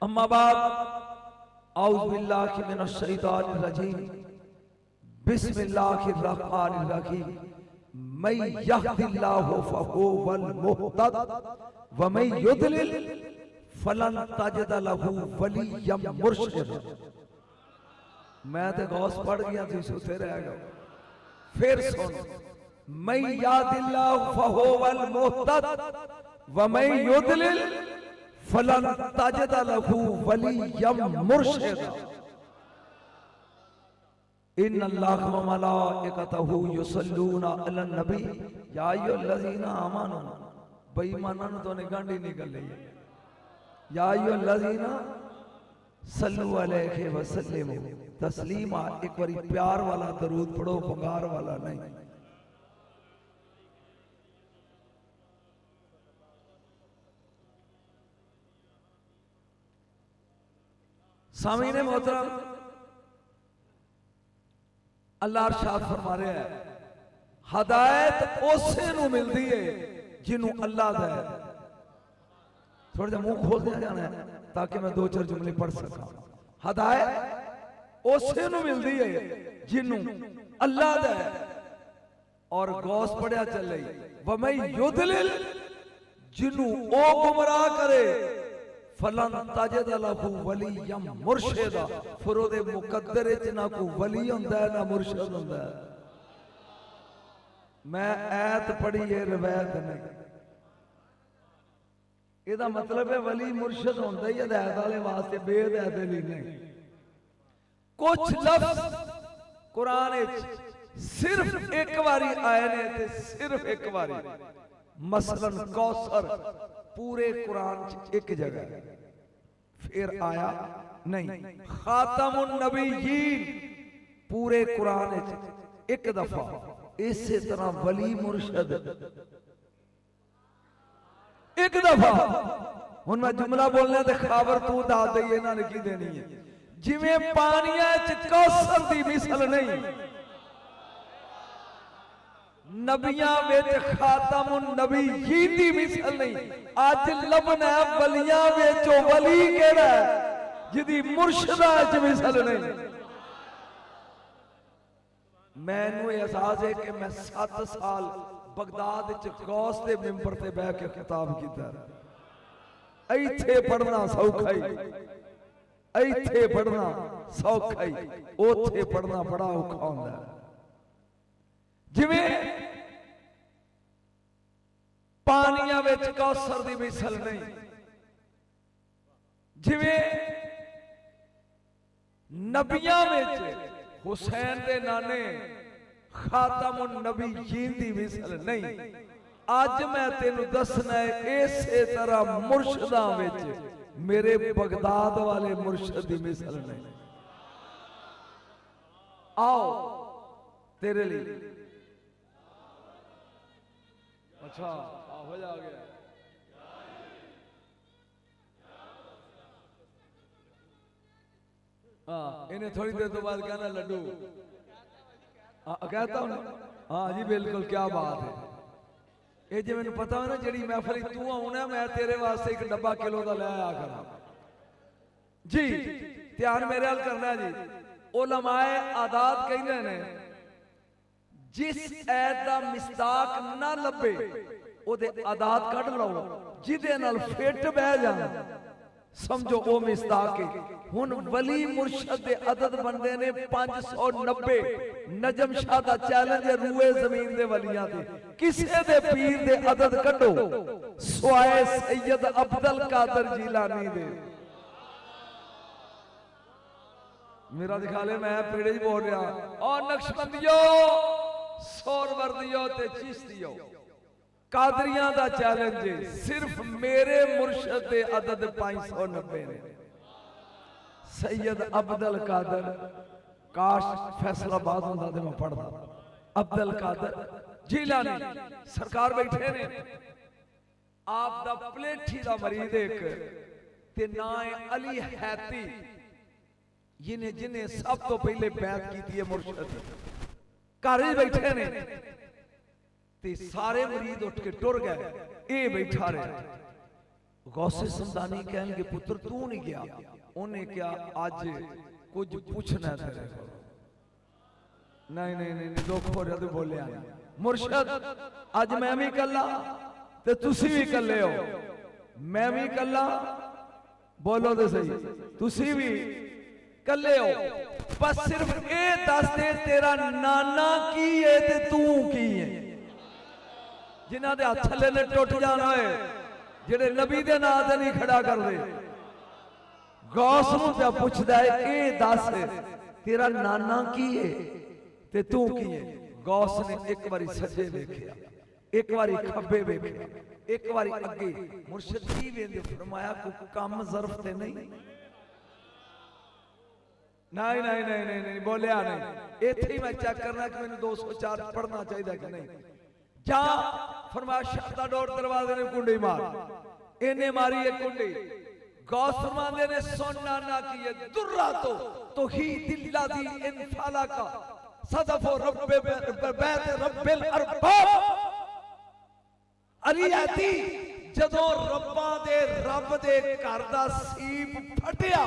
अम्मा बाद औज़ु बिल्लाहि मिनश शैतानिर रजीम बिस्मिल्लाहिर रहमानिर रहीम मैं यहदिल्लाहु फहुवल मुहतद व मैं युद्लिल फलन तजिद लहू वलिय्यम मुर्शिदा। मैं तो गौस पढ़ गया थी, सुते रह गए। फिर सुन, मैं यहदिल्लाहु फहुवल मुहतद व मैं युद्लिल फलन तजिद लहू वलिय्यम मुर्शिदा। इन्नल्लाह व मलाइकतहु युसल्लूना अलन नबी या अय्युहल्लज़ीना आमनू। बेईमानां तो ने गांडी निकल रही है। या अय्युहल्लज़ीना सल्लु अलैहि व सल्लिमू तस्लीमा। एक बारी प्यार वाला दरूद पढ़ो, पंगार वाला नहीं। सामीने मोहतरम, अल्लाह अरशाद फरमा रहा है, हदायत उसे नू मिलती है जिन्हों अल्लाह दा है। थोड़ा जा मुंह खोल दिया जाना है ताकि मैं दो चार जुमले पढ़ सका। हदायत उसे नू मिलती है जिन्हों अल्लाह दा है। और गौस पढ़िया चल रही, वमै युद्लिल, जिन्हों ओ गुमराह करे, फलन तजिद लहू वलिय्यम मुर्शिदा। फिर ओदे मुकद्दर च ना कोई वली हुंदा है ना मुर्शिद हुंदा है। मैं ऐत पढ़ी है, रवायत नहीं। ਇਹਦਾ मतलब है वली मुर्शिद होंदा ही हिदायत वाले वास्ते, बेहिदायत लिए नहीं। कुछ लफ्ज कुरान सिर्फ एक बारी आए ने ते सिर्फ एक बारी। मसलन कौसर पूरे कुरान च एक जगह, फिर आया नहीं। खातमुन नबीयीन पूरे कुरान च एक दफा। इसी तरह वली मुर्शिद एक दफा। हुण मैं जुमला बोलना ते खबर तू दस दई, इन्हां ने की देनी है। जिवें पानियां च कौसर दी मिसल नहीं, नबियां विच खातमुन नबीयीन दी मिसल नहीं। अज लभना वलियां विच वली केड़ा जिदी मुर्शिदा च मिसल नहीं। मैनू एहसास है कि मैं 7 साल बगदाद च गौस दे मिंबर ते बैठ के खिताब कीता। इत्थे पढ़ना सौखा ही, इत्थे पढ़ना सौखा ही, ओथे पढ़ना बड़ा औखा हुंदा है। जिवें पानियां विच कौसर दी मिसल नहीं, जिवें नबियां विच हुसैन दे नाने खातमुन नबीयीन दी मिसल नहीं। अज मैं तेनू दसना है, इसे तरह मुर्शिदां विच मेरे बगदाद वाले मुर्शिद दी मिसल नहीं। आओ तेरे लिए। अच्छा हो जा गया। हाँ, इन्हें थोड़ी देर तो बाद कहना लड्डू कहता हूं। हाँ जी बिल्कुल, क्या बात है। ये जो मैंने पता है ना, जी महफिल तू आना, मैं तेरे वास्ते एक डब्बा किलो का ले आया करा जी। ध्यान मेरे हाल करना जी। उलमाए आदात कहते हैं, जिस ऐत दा मिस्ताक ना लभे ओदे आदात कढ लो, जिदे नाल फिट बह जाए समझो वो मिस्ताक है। हुण वली मुर्शिद दे अदद बनदे ने 590। नजम शाह दा चैलेंज है रूए जमीन दे वलियां दे, किसे दे पीर दे अदद कढो सुआए सैयद अब्दुल कादिर जिलानी दे। मेरा दिखा ले, मैं पेड़े ही बोल रहा। और नक्शबंदियों, सोहरवर्दियों ते चिश्तियों, कादरियां दा चैलेंज है। सिर्फ मेरे मुर्शिद दे अदद 590 ने। सैयद अब्दुल कादिर, काश फैसलाबाद होंदा ते मैं पढ़दा। अब्दुल कादिर जिलानी सरकार बैठे ने। आप दा प्लेठी दा मरीद एक ते ना है अली हैती, जिन्हें सब तो पहले बैत की है मुर्शिद। घर ही बैठे ने ते सारे मरीद उठ के टुर गए, ये बैठा रहा। गौसे समदानी कहणगे पुत्र तू नहीं गया, उन्हें क्या अज कुछ पूछना तेरे को। नहीं नहीं नहीं दुख हो रहा, तू बोलिया मुर्शद अज मैं भी कला ते तुसी भी कले हो, मैं भी कला, बोलो तो सही, तुसी भी कले हो, बस सिर्फ ये दस दे तेरा नाना की है ते तू की है। जिन्हां दे हथ थले ने टुट जाना है, जेड़े नबी दे नां ते नहीं खड़ा करदे, गौस नूं पे पुछदा है ये दस तेरा नाना की है ते तू की है। गौस ने एक बारी सज्जे वेखिया, एक बारी खब्बे वेखिया, एक बारी अगे। मुर्शिद की वेंदे फरमाया को कम ज़र्फ ते नहीं, नहीं नहीं नहीं नहीं नहीं बोलिया नहीं। इत्थे ही मैं चेक करना कि मैंने 204 पढ़ना चाहिए कि नहीं। जा फरमाया शहदा डोर दरवाजे ने कुंडी मार, इन्हें मारी एक कुंडी। गौस फरमाते ने सुन नाना की ये दुर्रा तो ही दिल्ला दी इनफाला का सदफो रब्बे बैत रब्बिल अरबाब। अरियाती जदों रब्बां दे रब दे घर दा सीप फटिया,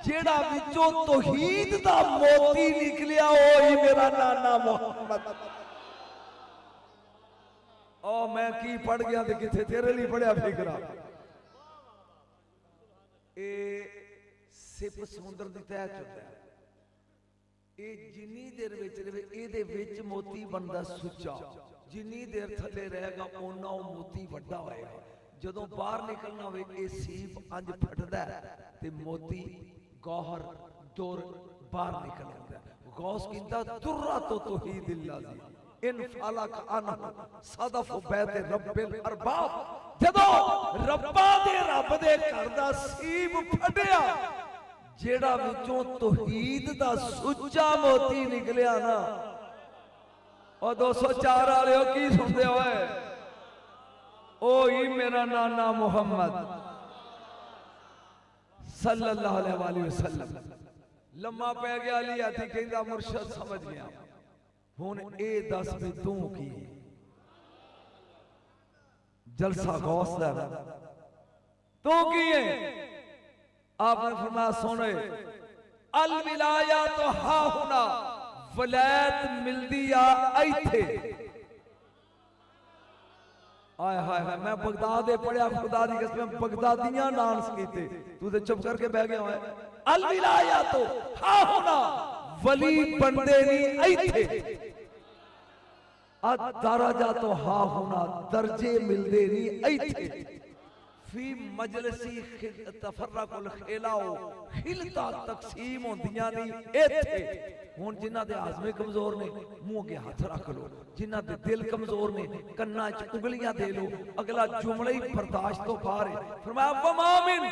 जेड़ा विचों तौहीद दा मोती निकलिया, ओही मेरा नाना मुहम्मद। ओ मैं की पढ़ गया ते किथे तेरे लिए पढ़िया फिकरा। ए सिप समुद्र दी तह चुका, ये जिन्नी देर विच रहे इहदे विच मोती बनदा सुच्चा, जिन्नी देर थले रहेगा ओना मोती वड्डा होएगा। जदों बाहर निकलना होवे ये सीप अंज फटदा ते मोती गौहर दुर बाहर निकल आता है। गौस कहता दुर्रा तो तौहीद इल्लाजी इन फालक अन सदफ बैत रब्बिल अरबाब। जदों रब्बा दे रब दे घर दा सीप फटिया, जेड़ा विचों तौहीद दा सुच्चा मोती निकलिया ना, और 204 वाले हो की सुनते हो, ओ ही मेरा नाना मुहम्मद सल्लल्लाहु अलैहि वसल्लम। लम्मा पै गया अली आती कहंदा मुर्शद समझ गया, हुण ए दस भी तू की। जलसा गौस दा तू की है। आपने फरमाया सुने अल विलाया तो हा हुना, वलायत मिलदी आ इथे। आय हाय हाय मैं बगदाद पढ़िया, खुदा दी कसम बगदादियां डांस कीते, तू तो चुप करके बह गया है। अल विलाया तो हा हुना, वली बनदे नहीं इथे। दरजा तो हा हुना, दर्जे मिलदे नहीं इथे। फी मजलिसी तफर्रकुल खिलाओ, खिलता तकसीम होंदियां नहीं इथे। हुण जिन्हां दे आज़मे कमजोर ने मुंह के हाथ रख लो, जिन्हां दे दिल कमजोर ने कन्ना च उंगलियां दे लो। अगला जुमला ही बर्दाश्त तो बाहर है। फरमाया वमा मिन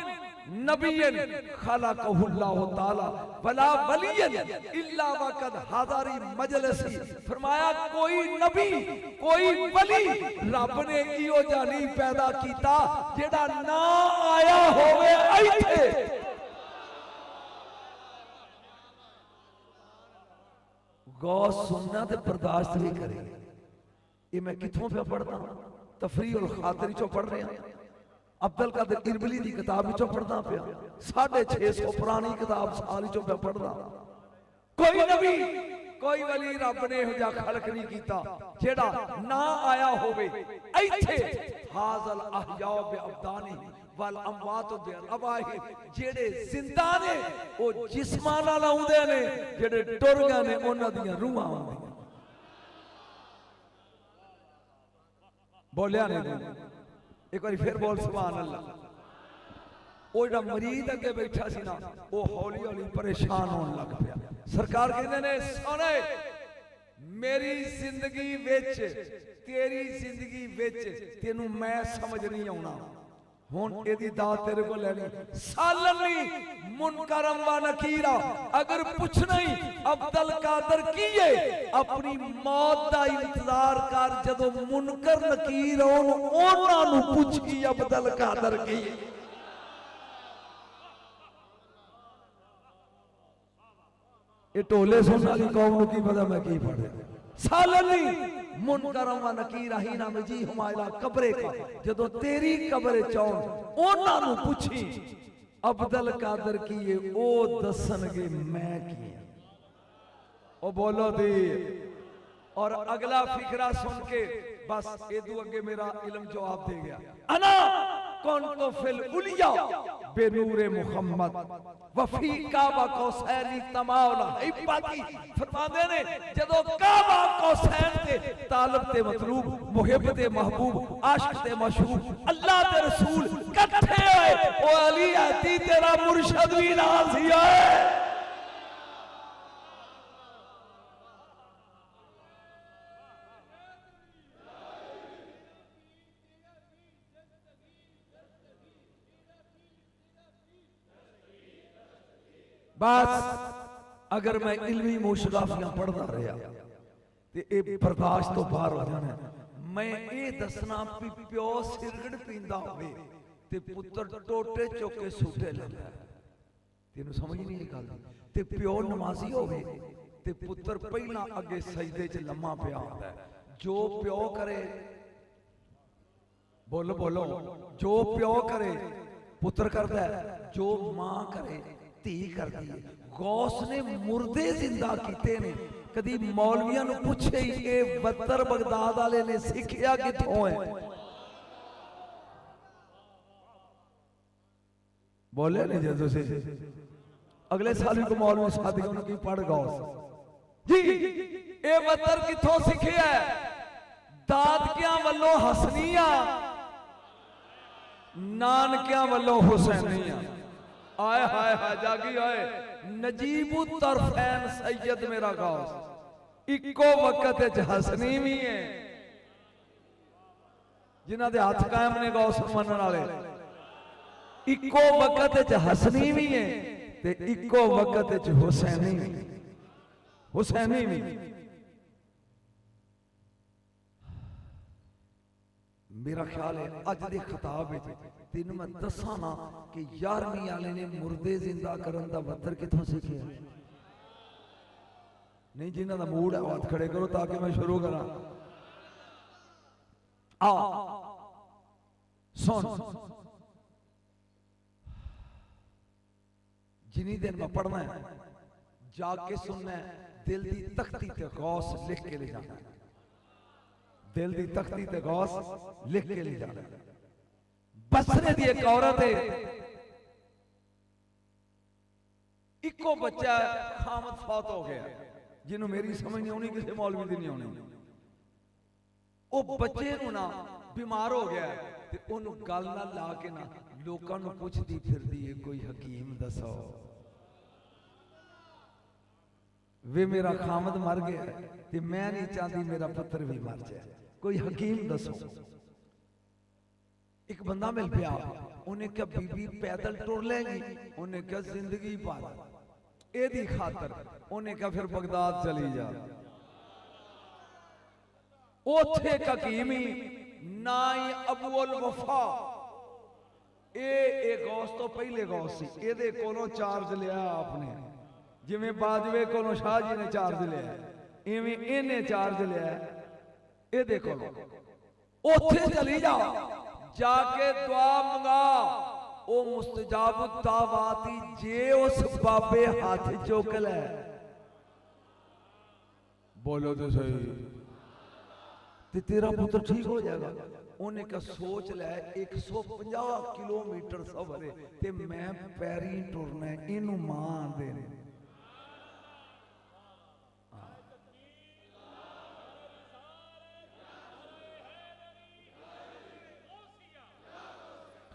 नबियन खलकहुल्लाहु ताला वला वलियन इल्ला वक़द हाज़री मजलिसी। फरमाया कोई नबी कोई वली रब ने इहो जानी पैदा कीता जेड़ा ना आया होवे इथे। गौस सुनना ते बर्दाश्त भी करे। ये मैं किथों पे पढ़ता हूं, तफरीह और खातिर चो पढ़ रहे हैं। अब्दुल कादिर इरबिली की किताब चो पढ़ना पिया, 650 पुरानी किताब साल चो पे पढ़ना। कोई नबी कोई वली रब ने इहो जिहा खलक नहीं कीता जेड़ा ना आया होवे इथे। हाज़ल अहया बि अब्दानी वल अमवात बि अरवाहि। जेड़े जिंदा ने ओ जिस्मां नाल आउंदे ने, जेड़े टुर गए ने उन्हां दीयां रूहां आउंदियां। बोलिया नहीं एक बार फिर बोल सुभान अल्लाह। वो जो मरीद अगे बैठा सी ना, वो हौली हौली परेशान होने लग पिया। सरकार कहते ने सुने मेरी जिंदगी विच तेरी जिंदगी विच तेनू मैं समझ नहीं आउना। हुण एदी दात तेरे को लैनी सालनी मुनकरम व नकीरा। अगर पूछना ही अब्दुल कादर की है, अपनी मौत का इंतजार कर। जदों मुनकर नकीर होण उन्हां नूं पुछी अब्दुल कादर की। ये टोले सुनने वाली कौम नूं की पता मैं की पढ़ रहा। सालन नहीं मुनकर व नकीर ही ना में जी हमारा कब्रे का जदों तेरी कब्र चौन उन्हां नूं पुछी अब्दुल कादर की ये ओ दसनगे मैं की ओ बोलो दी। और अगला फिकरा सुन के बस एदू अगे मेरा इल्म जवाब दे गया। अना कौन तो फिल उलिया बेनूरे मुहम्मद वफी काबा कौसैनी तमाउल हिब्बती फरमाते ने जदों काबा कौसैन ते तालब ते मतलूब मुहिब ते महबूब आशिक ते मशहूब अल्लाह ते रसूल इकट्ठे होए ओ अली आती तेरा मुर्शिद भी नाल सी है। बस अगर मैं इल्मी मुशराफियां पढ़ता रहा ते ए बर्दाश्त तो बाहर हो जाना। मैं ये दसना भी प्यो सिरगड़ पींदा होवे ते पुत्र टोटे चौके सूटे लैंदा तेनू समझ नहीं गल ते प्यो नमाजी होवे ते पुत्र पहला अगे सजदे च लम्मा पिया होंदा है। जो प्यो करे बोलो बोलो जो प्यो करे पुत्र करता है जो मां करे धी करती है। गौस ने मुर्दे जिंदा किते ने कदी मौलवियां नूं पुछे ये बदर बगदाद वाले ने सीखिया किथों है बोले नहीं जो तुसी अगले साल भी को मौलवी साथी उन्होंने की पढ़ गौस जी ये बदर किथों सीखिया दादकियां वल्लों हसनिया नानकियां वल्लों हुसैनिया आए हाय हाय जागी आए नजीबु तरफैन सैयद मेरा गौस इको वक्त हसनी भी है जिन्हां दे हाथ कायम ने गौस मनन वाले इको वक्त हसनी भी है ते इको वक्त हुसैनी भी मेरा ख्याल है अज दे खिताब विच तीन मैं दसा ना कि 11वीं वाले ने मुर्दे जिंदा करन दा वतर किथों सीखिया नहीं जिन्हां दा मूड है हाथ खड़े करो ताकि मैं शुरू करा। आ सुन जिन्नी दिन मैं पढ़ना है जाके सुनना है दिल दी तख्ती ते गौस लिख के ले जाना दिल दी तख्ती ते गौस लिख के ले जाना। बसरे दी एक औरत है इको बच्चा खामद फौत हो गया जिन्हों मेरी समझ नहीं आनी किसी मौलवी दी नहीं आनी वो बच्चे नूं ना बीमार हो गया ते ओनू गल ना ला के ना लोकां नूं पुछदी फिरदी है कोई हकीम दसो वे मेरा खामद मर गया ते मैं नहीं चाहती मेरा पुत्र भी मर जाए कोई हकीम दसो। एक बंदा मिल पिया उन्हें क्या बीबी पैदल टुर लेगी उन्हें क्या जिंदगी भर एदी खातर उन्हें क्या फिर बगदाद चली जा ओथे हकीमी नाई अबुल वफा ए गौस तो पहले गौस सी एदे कोलों चार्ज लिया आपने जिवें बाजवे कोलों शाह जी ने चार्ज लिया इवें इन्हें चार्ज लिया एदे कोलों ओथे चली जा जाके दुआ मंगा ओ मुस्तजाब दावाती जे उस बाबे हाथ चुक ले बोलो तो सही ते तेरा पुत्र ठीक हो जाएगा। उन्हें का सोच ले 150 किलोमीटर सफर है ते मैं पैरी टुरना है इनू मां दे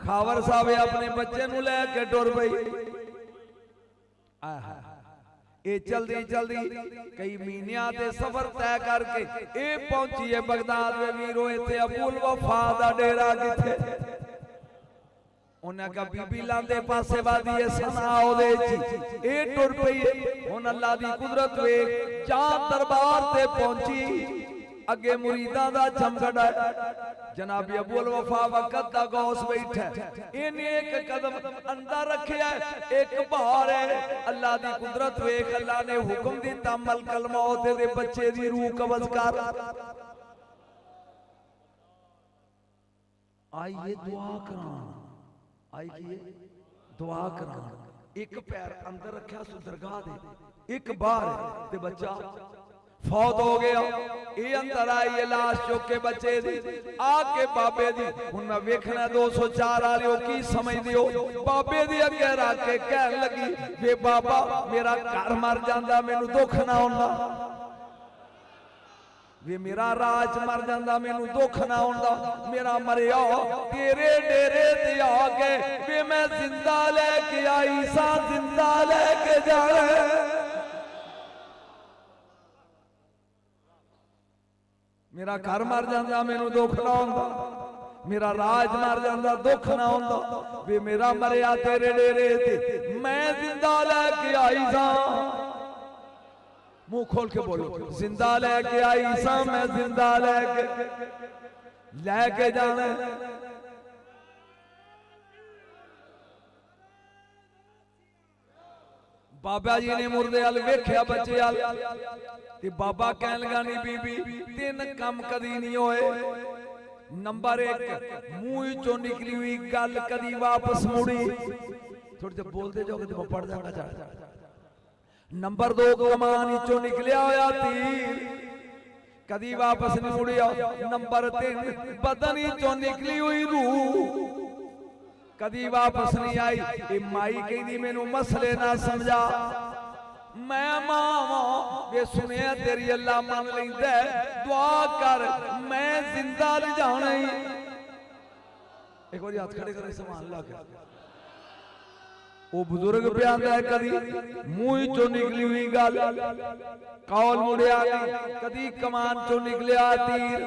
खावर साहब अपने बच्चे नू लैके टुर पई ये चलदी चलदी कई महीनियां दे सफर तय करके ये पहुंची है बगदाद में वीरो इत्थे अबुल वफा दा डेरा किथे उन्हें कहा बीबी लांदे पासे वादी है सना ओदे च ए टुर पई हुन अल्लाह दी कुदरत वेख जा दरबार ते पहुंची अगे मुरीदा दा चमकड़ा जनाब अबुल वफा वक्त दा गौस बैठा इन्हें एक कदम अंदर रखिया एक बाहर है। अल्लाह दी कुदरत वेख अल्लाह ने हुक्म दिता मलकल मौत दे बच्चे दी रूह कब्ज कर। आइए दुआ करान, आइए दुआ करान। एक पैर अंदर रखा सुदरगाह दे, एक बाहर ते बच्चा फौत हो गया। ये अंदर आई लाश चुक के बच्चे दी आके बाबे दी हुन मैं वेखना 204 वाले की समझ दियो। बाबे दी अगे रख के कहन लगी वे बाबा मेरा घर मर जांदा मैनू दुख ना होंदा, वे मेरा राज मर जांदा मैनू दुख ना होंदा, मेरा मरिया तेरे डेरे ते आके वे मैं जिंदा लेके आई सा, जिंदा लेके जाए। मेरा घर मर जांदा मैनू दुख ना होंदा, मेरा राज मर जांदा दुख ना होंदा, वे मेरा मरिया तेरे डेरे ते मैं जिंदा लेके आई सा। मुंह खोल के बोलो जिंदा लेके आई सा, मैं जिंदा लेके जाना। बाबा जी ने मुर्दे अल वेख्या बच्चे अल ते बाबा कहन लगा नी बीबी 3 काम कदी नहीं होए। नंबर 1 मुंह चो निकली हुई गल कदी वापस मुड़ी, थोड़ी देर बोलते जाओगे तो पड़ जाएगा चढ़। नंबर 2 कमान चो निकलिया होया तीर कदी वापस नहीं मुड़िया। नंबर 3 बदन चो निकली हुई रूह कदी वापस नहीं आई। ए माई कहती मैनू मसले ना समझा, मैं मां वे सुनिया तेरी अल्लाह मन लैंदा दुआ कर मैं जिंदा ले जाना ही। एक बार हाथ खड़े करे समान लग वो बुजुर्ग पे आंदा है कदी मुंह चो निकली हुई गल कौल मुड़िया नहीं, कदी कमान चो निकलिया तीर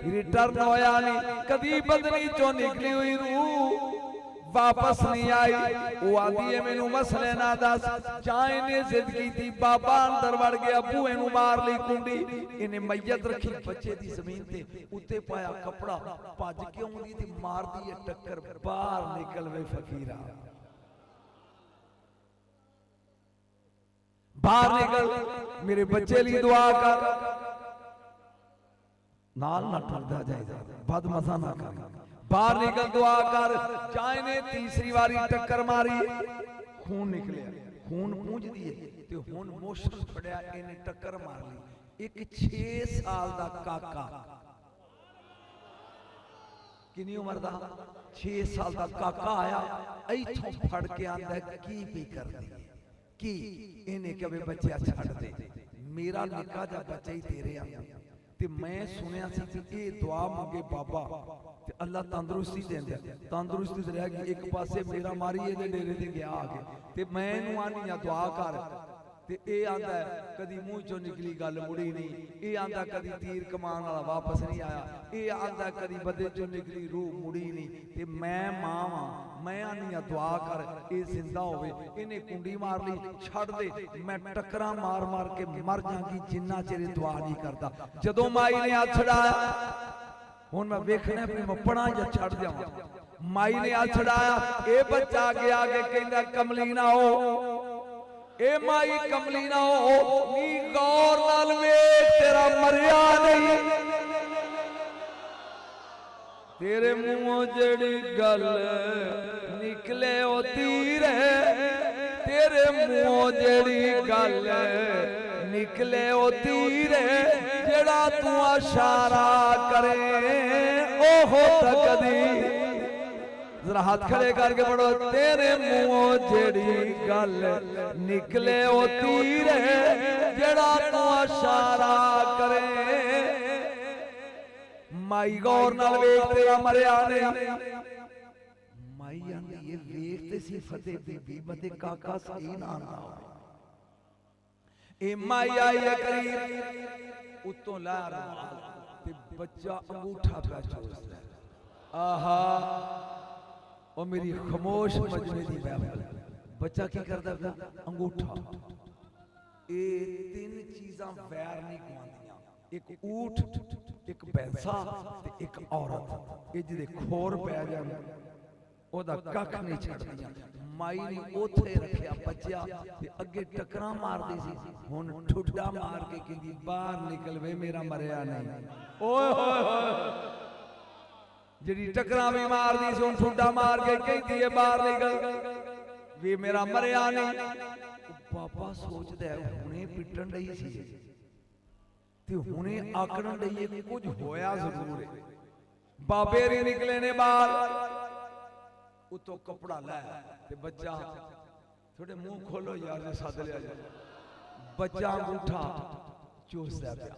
रिटर्न होया नहीं, कदी बदनी चो निकली हुई रूह वापस नहीं आई। वो आदि है मैनू मसले ना दस। चाहे ने जिद की थी बाबा अंदर वड़ गया बूहे नू मार ली कुंडी, इन्हें मैयत रखी बच्चे दी जमीन ते उत्ते पाया कपड़ा भज के आउंदी ते मार दी टक्कर बाहर निकल वे फकीरा, बाहर निकल मेरे बच्चे लिए दुआ कर, नाल ना टरदा जाए बद मजा ना कर, बाहर निकल दुआ कर। चाहे ने तीसरी बारी टक्कर मारी खून निकलिया, खून पूंज दिए ते हुन मोशन फड़िया इन्हें टक्कर मार ली। एक 6 साल दा काका, कितनी उम्र दा 6 साल दा काका आया इथों फड़ के आंदा की भी कर दी की इन्हें कभी बच्चा छड़ दे, मेरा निका जा बच्चा ही तेरे आंदा ते मैं सुनिया सी कि ये दुआ मंगे बाबा ते अल्लाह तंदुरुस्ती देंदा, तंदुरुस्ती ते रह गई। एक पासे मेरा मारी ये डेरे ते गया आके ते मैं इनू आनी आ दुआ कर ते ए आंदा कदी मुंह चो निकली गल मुड़ी नहीं, ए आंदा कदी तीर कमान वाला वापस नहीं आया, ए आंदा कदी बदे चो निकली रूह मुड़ी नहीं ते मैं मां वां मैं आनी आ दुआ कर ए जिंदा होवे। इन्हें कुंडी मार ली छड़ दे मैं टकरा मार मार के मर जांगी जिन्ना चिर दुआ नहीं करता। जदों माई ने हाथ छड़ाया हुन मैं वेखना अपनी मपड़ा या छड़ जावां, माई ने हाथ छड़ाया ए बच्चा आगे आगे कहंदा कमली ना हो, ए माई कमली ना हो नी गौर नाल वेख तेरा मरिया नहीं, तेरे मुंहों जड़ी गल निकले ओ तीर, तेरे मुंहों जड़ी गल निकले ओ तीर, जेड़ा तू इशारा करे ओहो तकदी। जरा हाथ खड़े करके पढ़ो तेरे मुंहों जेड़ी गल निकले ओ तीर, जेड़ा तू इशारा करे। माई गौर नाल वेख तेरा मरिया नहीं, माई आंदी ये वेखते सी फतेह बीबी बदे काका सही ना आंदा ए माई आई है करीब उतों ला ते बच्चा अंगूठा पे चूसदा। आहा ओ मेरी खामोश मजमे दी महफिल बच्चा की करदा पिया अंगूठा। ए 3 चीज़ां वैर नहीं गवांदियां, एक ऊठ एक पैसा ते एक औरत, ये जिदे खोर पै जान ओदा कख नहीं छड्डियां। माई ने ओथे रखिया बच्चा ते अगे टकरा मारदी सी, हुण ठुड्डा मार के कहंदी बाहर निकल वे मेरा मरिया नहीं। ओए होए होए, जिहड़ी टकरा भी मारदी सी हुण ठुड्डा मार के कहंदी है बाहर निकल वे मेरा मरिया नहीं। बाबा सोचदा है हुणे पिटण रही सी ते हुणे आकड़न रही है, कुछ होया जरूर है। बाबे री निकले ने बाहर, उतो कपड़ा लै ते बच्चा थोड़े मुंह खोलो यार जे सद लिया जाए। बच्चा अंगूठा चूसदा पिया,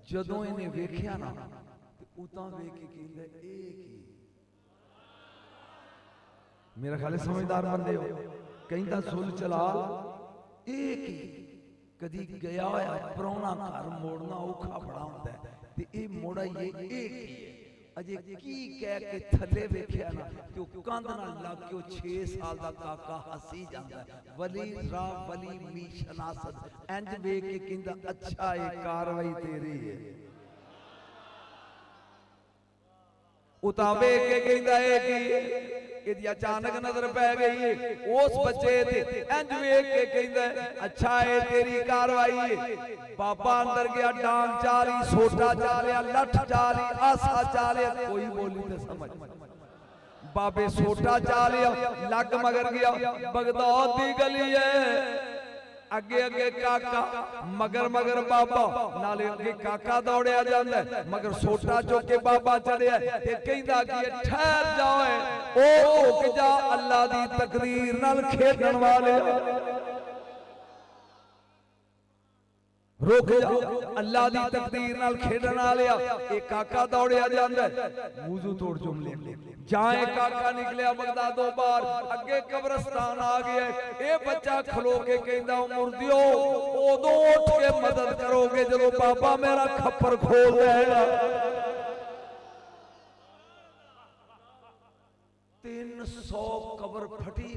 जदों इन्हें वेखिया ना ते उतां वेख के कहंदा ए की। मेरा ख्याल समझदार बंदे हो, कहंदा सुल चला ए की। कदी गया होया परौना घर मोड़ना औखा बड़ा होंदा है ते ए मोड़ा ये की है। अजे की कह के थले वेखिया ना ते ओ कंध नाल लग के 6 साल दा काका हसी जांदा है। वली रा वली मी शनासत इंज वेख के कहंदा अच्छा ये कार्रवाई तेरी है। उता वेख के कहंदा ए की। इहदी अचानक नजर पै गई उस बच्चे ते, इंज वेख के कहंदा अच्छा है तेरी कार्रवाई है। बाबा अंदर गया, डांग चाली, सोटा चालिया, लठ चाली, आसा चालिया, कोई बोली तो समझ। बाबे सोटा चालिया, लग मगर गया बगदाद दी गली है। अगे अगे काका मगर मगर बाबा, नाले अगे काका दौड़िया जांदा है, मगर सोटा चुक के बाबा चढ़िया ते कहंदा कि ठहर जाओ ओ रुक जा, अल्लाह दी तकदीर नाल खेडण वाले रुक जा, अल्लाह दी तकदीर नाल खेडण वाले। ए काका दौड़िया जांदा है, वुजू तोड़ जुमले जाए काका निकलिया बगदादों बाहर, अगे कब्रिस्तान आ गया। ए बच्चा खलो के कहंदा मुर्दियो उदों उठ के मदद करोगे जदों बाबा मेरा खप्पर खोल देगा। 300 कब्र फटी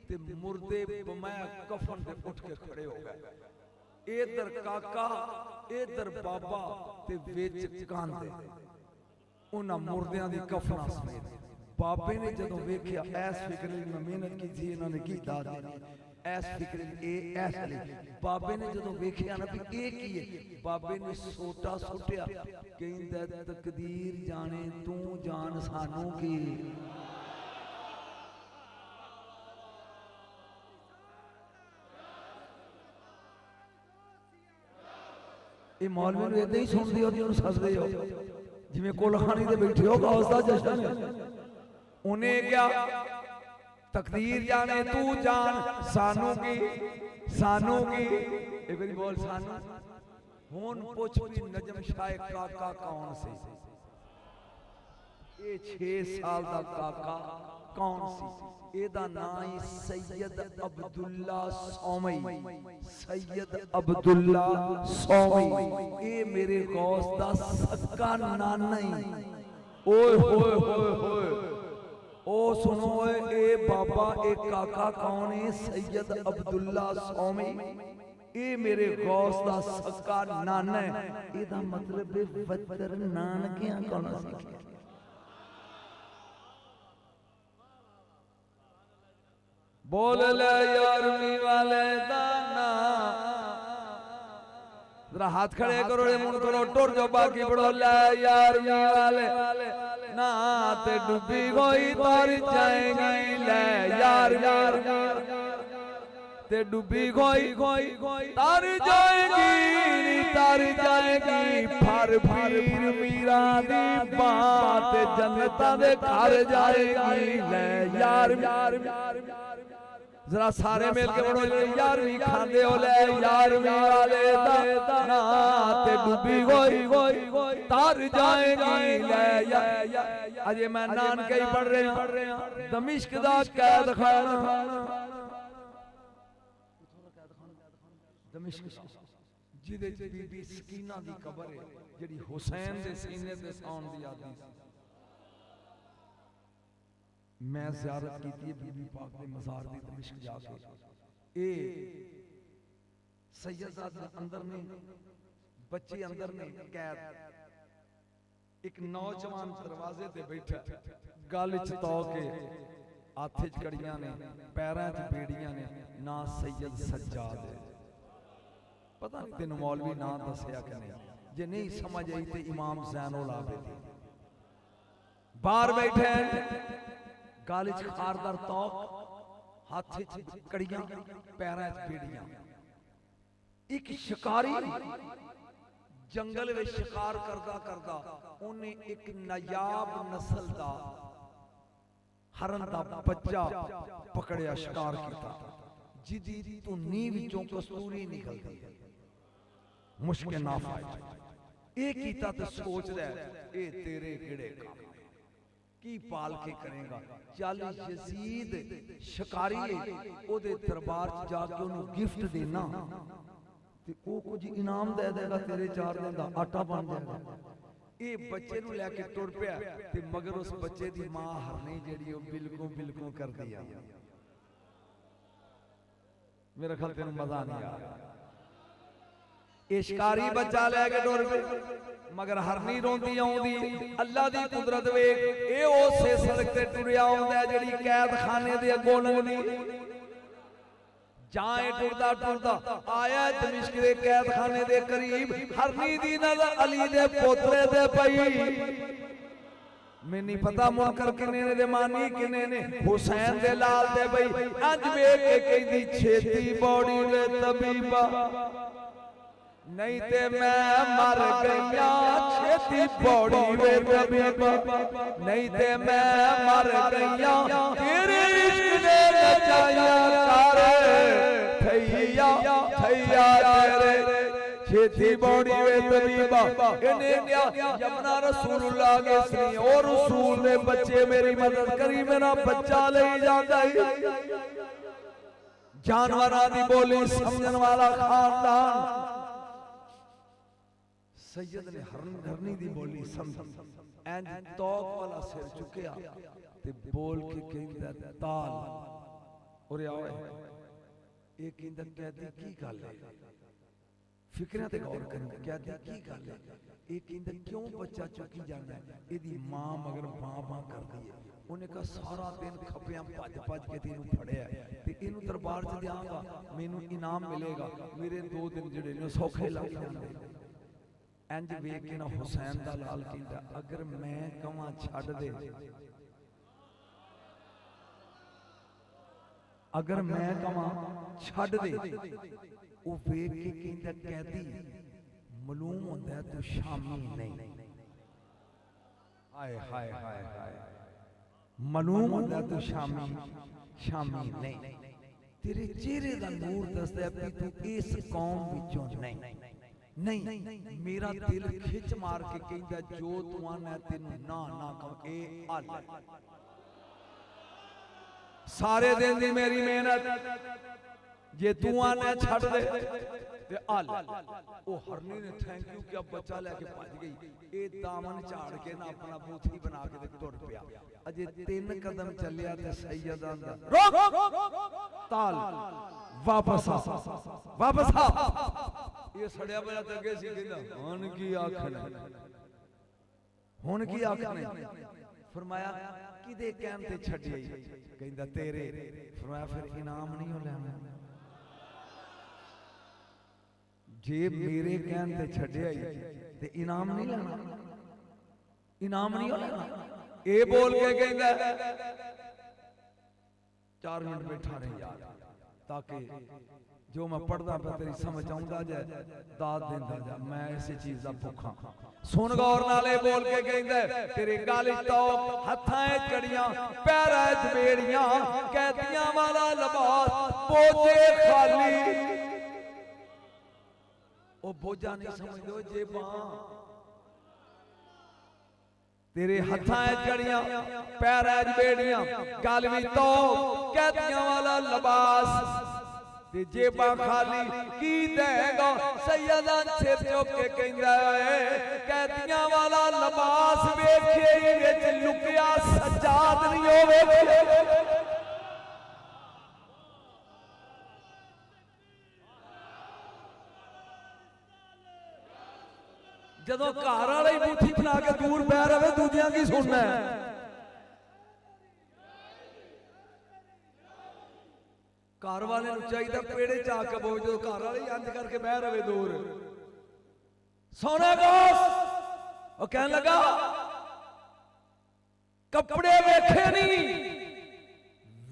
ते मुर्दे बमैं कफन दे उठ के खड़े हो गए। इधर काका इधर बाबा ते विच कांदे उन्हां मुर्दियां दी कफनां समेत। बाबे ने जदों वेखिया ऐस फिक्र में मेहनत की थी, इन्होंने की दाद देनी ऐस फिक्र ऐस ली। बाबे ने जदों वेखिया ना भी ए की है, बाबे ने सोटा सुटिया, कहंदा तकदीर जाने तू जान सानू की। ये मौलवी नूं इदां ही सुनदे हो, उन्होंने सददे हो जिवें कोलखानी दे बैठे हो गौस दा जशन है। उन्हें क्या तकदीर जाने तू जान सानू की, सानू की। एक बारी बोल सानू। हुण पुछ भी नजम शाह काका कौन सी? ये 6 साल दा काका कौन सी? एदा नाम ही सैयद अब्दुल्ला सौमई। सैयद अब्दुल्ला सौमई ये मेरे गौस दा सक्का नाना ही। ओए होए होए होए ओ सुनो ए बाबा ए काका कौन है? सैयद अब्दुल्ला सौमई ये मेरे गौस दा सक्का नाना है। एदा मतलब है वतर नानकियां कौन सी? बोल ले यारमी वाले दाना, जरा हाथ खड़े करो रे मुंह करो टुर जो बाकी बड़ो ले यारमी वाले ना ते डूबी गई तर जाएगी ले यार यार ते डूबी गई तर जाएगी फर पीर मीरा दी बात जन्नतां दे घर जाएगी ले यार यार। जरा सारे मिल के बड़ो यारवी खांदे हो ले यारवी वाले ना ते डूबी गई तर जाएगी ले यार। अजे मैं नानके ही पढ़ रहे हैं दमिश्क दा कैद खाना, दमिश्क जिदे च बीबी सकीना दी कब्र है जेड़ी हुसैन दे सीने ते सौण दी आदी सी। मैं ज़ियारत की थी बीबी पाक दे मज़ार दी दमिश्क जाके। ए सैयद अंदर ने बच्चे अंदर ने कैद एक नौजवान दरवाजे ते बैठा, गल च तौ के हाथ च कड़ियां ने, पैरां च बेड़ियां ने, ना सैयद सज्जाद है। पता नहीं तेन मौलवी ना दसिया कि नहीं, जे नहीं समझ आई तो इमाम ज़ैनुल आबिदीन बाहर बैठे, गल च खारदार तौक, हाथ च कड़ियां, पैरां च बेड़ियां। एक शिकारी जंगल में शिकार करदा करदा उन्हें एक नायाब नस्ल दा हरन दा बच्चा पकड़िया, शिकार किया, जिदी धुनी विचों कस्तूरी निकलती है, मुश्किल ना फायदा। ये कीता तो सोच रहा है ये तेरे किड़े काम की पाल के करेगा। चल यजीद शिकारी है, ओदे दरबार च जाके उन्हें गिफ्ट देना ते वो कुछ इनाम दे देगा, तेरे 4 दिन का आटा बन जाएगा। ये बच्चे नूं लैके टुर पिया ते मगर उस बच्चे दी मां हरनी जेड़ी ओ बिल्कुल बिल्कुल कर दिया। मेरा ख्याल तेन मजा नहीं आ रहा। ये शिकारी बच्चा लैके टुर पे, मगर हरनी रोंदी आउंदी, अल्लाह दी कुदरत वेख, ये उसे सड़क ते टुरिया आउंदा जेड़ी कैद खाने दे अगों लंघदी। जाए टुरदा टुरदा आया दमिश्क दे कैद खाने दे करीब, हरनी दी नजर अली दे पोतरे दे पई। मैं नहीं पता मुनकर किने ने, मानी किने ने, हुसैन दे लाल दे पई। अज वेख के कहदी छेती बौड़ी रे तबीबा, नहीं ते मैं मर गईया, छेती बौड़ी रे तबीबा, नहीं ते मैं मर गईया, तेरे इश्क ने नचाया कर थैया थैया तेरे, छेती बौड़ी रे तबीबा। इन्हें यमुना रसूलुल्लाह के सनी और रसूल ने बच्चे मेरी मदद करी, मेरा बच्चा ले जाता है। जानवरां दी बोली समझन वाला खानदान, सैयद ने हरनी दी बोली समझ, इंज तौक वाला सिर चुकया ते बोल के कहंदा ताल और आए ये कहंदा कहदी की गल है, फिकरां ते गौर करो, कहदी की गल है। ये कहंदा क्यों बच्चा चुकी जाना है, एदी मां मगर बां करदी है। उन्हें कहा सारा दिन खप्पियां भज भज के तेनू फड़िया ते इनू दरबार च देंगा, मैनू इनाम मिलेगा, मेरे 2 दिन जिहड़े ने सौखे लग जांदे। इंज वेख के ना हुसैन दा लाल कहंदा अगर मैं कवां छड्ड दे, अगर मैं कवां छड्ड दे, वो वेख के कहंदा कैदी मालूम होंदा है तू शामी नहीं। हाय हाय हाय हाय, मालूम होंदा है तू शामी नहीं। तेरे चेहरे दा नूर दसदा है तू इस कौम विचों नहीं। मेरा दिल खिच मार के कहंदा जो तू आना तेनू ना ना कह, ए हल सारे दिन दी मेरी मेहनत, जे तू आना छड़ दे ते हल। ओ हरनी ने थैंक यू क्या बच्चा लेके भज गई, ए दामन झाड़ के ना अपना बूथी बना के टुर पिया। अजे 3 कदम चलिया ते सैयद आंदा रोक ताल वापस आ। ये सड़िया बजा तके सी कहंदा हुन की आखने, हुन की आखने। फरमाया किदे कहन ते छड्डी, कहंदा तेरे। फरमाया फिर इनाम नहीं हो लेना, जे मेरे कहन ते छड्डिया ते इनाम नहीं लेना, इनाम नहीं हो लेना। ए बोल के कहंदा 4 मिनट बैठा रहे यार, ताकि जो मैं पढ़दा पे तेरी समझ आउंदा जाए, दाद देंदा जा, मैं इस चीज दा भुखा। सुन गौर नाले बोल के कहंदा तेरे गल तो हत्थां च कड़ियां, पैरां च बेड़ियां, कैदियां वाला लिबास, बोझे खाली। ओ बोझा नहीं समझदो जेबां, तेरे हत्थां च कड़ियां, पैरां च बेड़ियां, गल भी तो कैदियां वाला लिबास ते जेबा खाली की देगा। सैयदा सिर चुक के कहंदा है कैदियां वाला लिबास वेखे विच लुकिया सजाद नहीं होवे। जदों घर वाले ही बूथी बना के दूर पै रहे दूजियां की सुनना है। घर वाले चाहिए पेड़े च आके बोझ जो घर वाले ही अंज करके बह रहे दूर सोने गोस वो कहने लगा कपड़े वेखे नहीं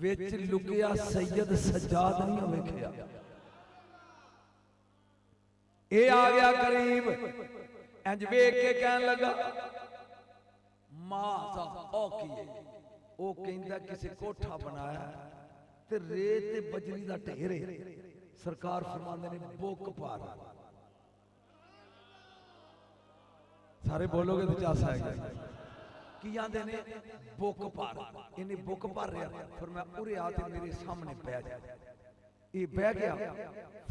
विच लुकिया सैयद सज्जाद नहीं वेखिया। ये आ गया करीब इंज वेख के कहने लगा मासा ओ की ओ कहंदा किसी कोठा बनाया ते रेत ते बजरी दा ढेर है। सरकार फरमांदे ने बुक पार सारे बोलोगे तो चासा है की आंदे ने बुक पार इन्हें बुक भर रहा फिर मैं उरे आते मेरे सामने पै जा ये बह गया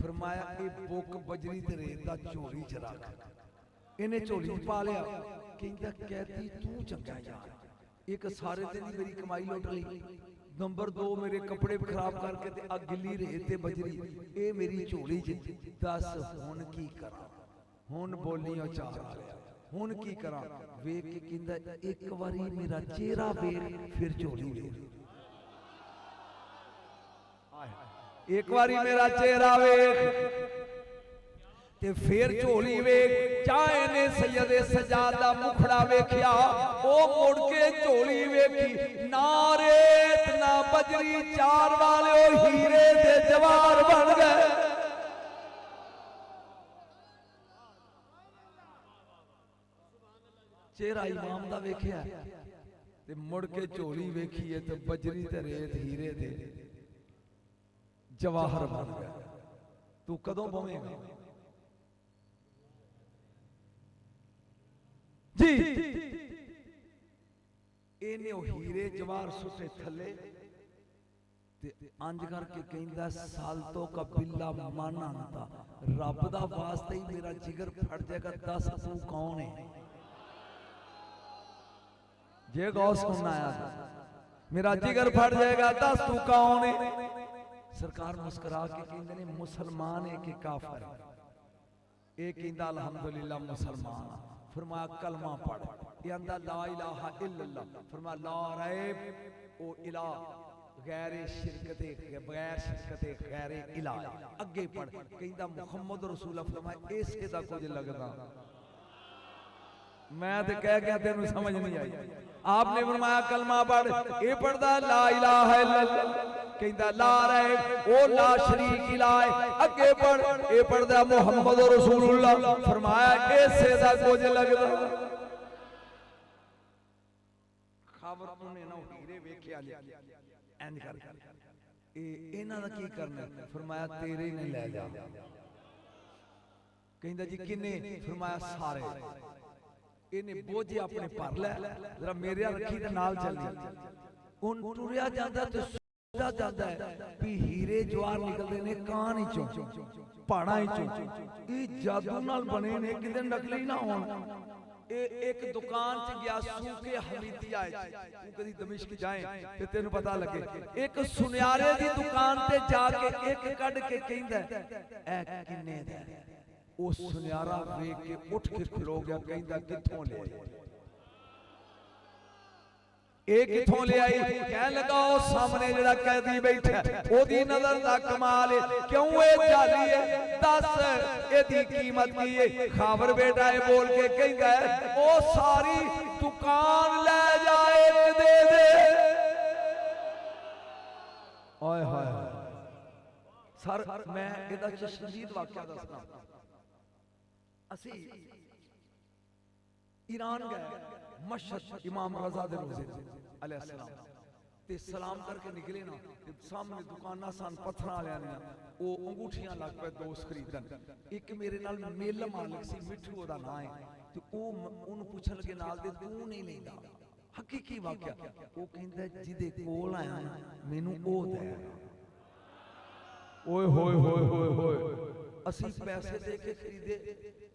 फरमाया ये बुक बजरी ते रेत दा झोली च रख इन्हें झोली च पा लिया कहंदा कहती तू चंगा यार एक सारे दिन मेरी कमाई लुट ली नंबर 2 मेरे कपड़े खराब करके ते आ गिल्ली रेत ते बजरी ए मेरी झोली च दस हुन की करा हुन बोलियो चार आ गया हुन की करा वेख के कहंदा एक बारी मेरा चेहरा वेख फिर झोली वेख एक बारी मेरा चेहरा वेख ते फिर झोली वेख चाहे ने सैयद सज्जाद दा मुखड़ा वेखिया ओ मुड़ के झोली वेखी ना रेत ना बजरी चार वाले ओ हीरे दे जवाहर बन गए। चेहरा इमाम दा वेखिया ते मुड़ के झोली वेखी है ते बजरी ते रेत हीरे दे जवाहर बन गए। तू कदों पवेगा जी इन्हें हीरे जवाहर सुटे थले ते अंज करके कहंदा सालतों का बिल्ला माना था रब दा वास्ते ही मेरा जिगर फट जाएगा दस तू कौन है जे गौस सुनना आया मेरा जिगर फट जाएगा दस तू कौन है। सरकार मुस्कुरा के कहंदे ने मुसलमान है कि काफिर है। एक कहंदा अल्हम्दुलिल्लाह मुसलमान। फरमाया कलमा पढ़ ये अंदा ला इलाहा इल्लल्लाह। फरमाया ला रैब ओ इला गैर शिरकते बगैर शिरकते गैर इला अगे पढ़ कहंदा मुहम्मद रसूलुल्लाह। फरमाया इसे दा कुछ लगदा मैं ते कह गया तेनू समझ नहीं आई। आपने फरमाया कलमा पढ़ ये पढ़दा ला इलाहा इल्लल्लाह कहंदा ला रैब ओ ला शरीक इलाह अगे पढ़ ए पढ़दा मुहम्मद रसूलुल्लाह। फरमाया ऐसे दा कुछ लगदा खबर उन्हें ना हीरे वेखिया इंज कर ए इन्हां दा की करना। फरमाया तेरे ने ले जा। कहंदा जी किन्ने। फरमाया सारे इन्हें बोझे अपने भर लै जरा मेरे रखी ते नाल चली उन टुरिया जांदा ते जाता है भी हीरे जवाहर निकलते ने कान चो पहाड़ा चो ये जादू नाल बने ने किते नकली ना होन। एक दुकान च गया सूके हमीदिया तू कदी दमिश्क जाए ते तेनु पता लगे एक सुनियारे दी दुकान ते जाके एक कड के कहंदा ए किन्ने दा ओ सुनियारा वेख के उठ के खलो गया कहंदा किथों ले एक किथों ले आई कह लगा ओ सामने जेड़ा कैदी बैठा ओदी नजर दा कमाल है क्यों ए जाली है दस एदी कीमत की है। खाबर बेटा है बोल के कहंदा है ओ सारी दुकान ले जाए दे दे। ओए होए सर मैं एदा चश्मदीद वाकया दसना। असी ईरान गए मशहद इमाम रजा दे रोजे अलैहिस्सलाम ते सलाम करके निकले ना ते सामने दुकाना सन पत्थर वालियां ने ओ अंगूठियां लग पे दोस्त खरीदन। एक मेरे नाल मेल मालिक सी मिठू ओदा नाम है ते ओ ओनु पूछन लगे नाल दे तू नहीं लेंदा हकीकी वाकया ओ कहंदा जिदे कोल आया मेनू ओ दे। ओए होए होए होए होए असी पैसे दे के खरीदे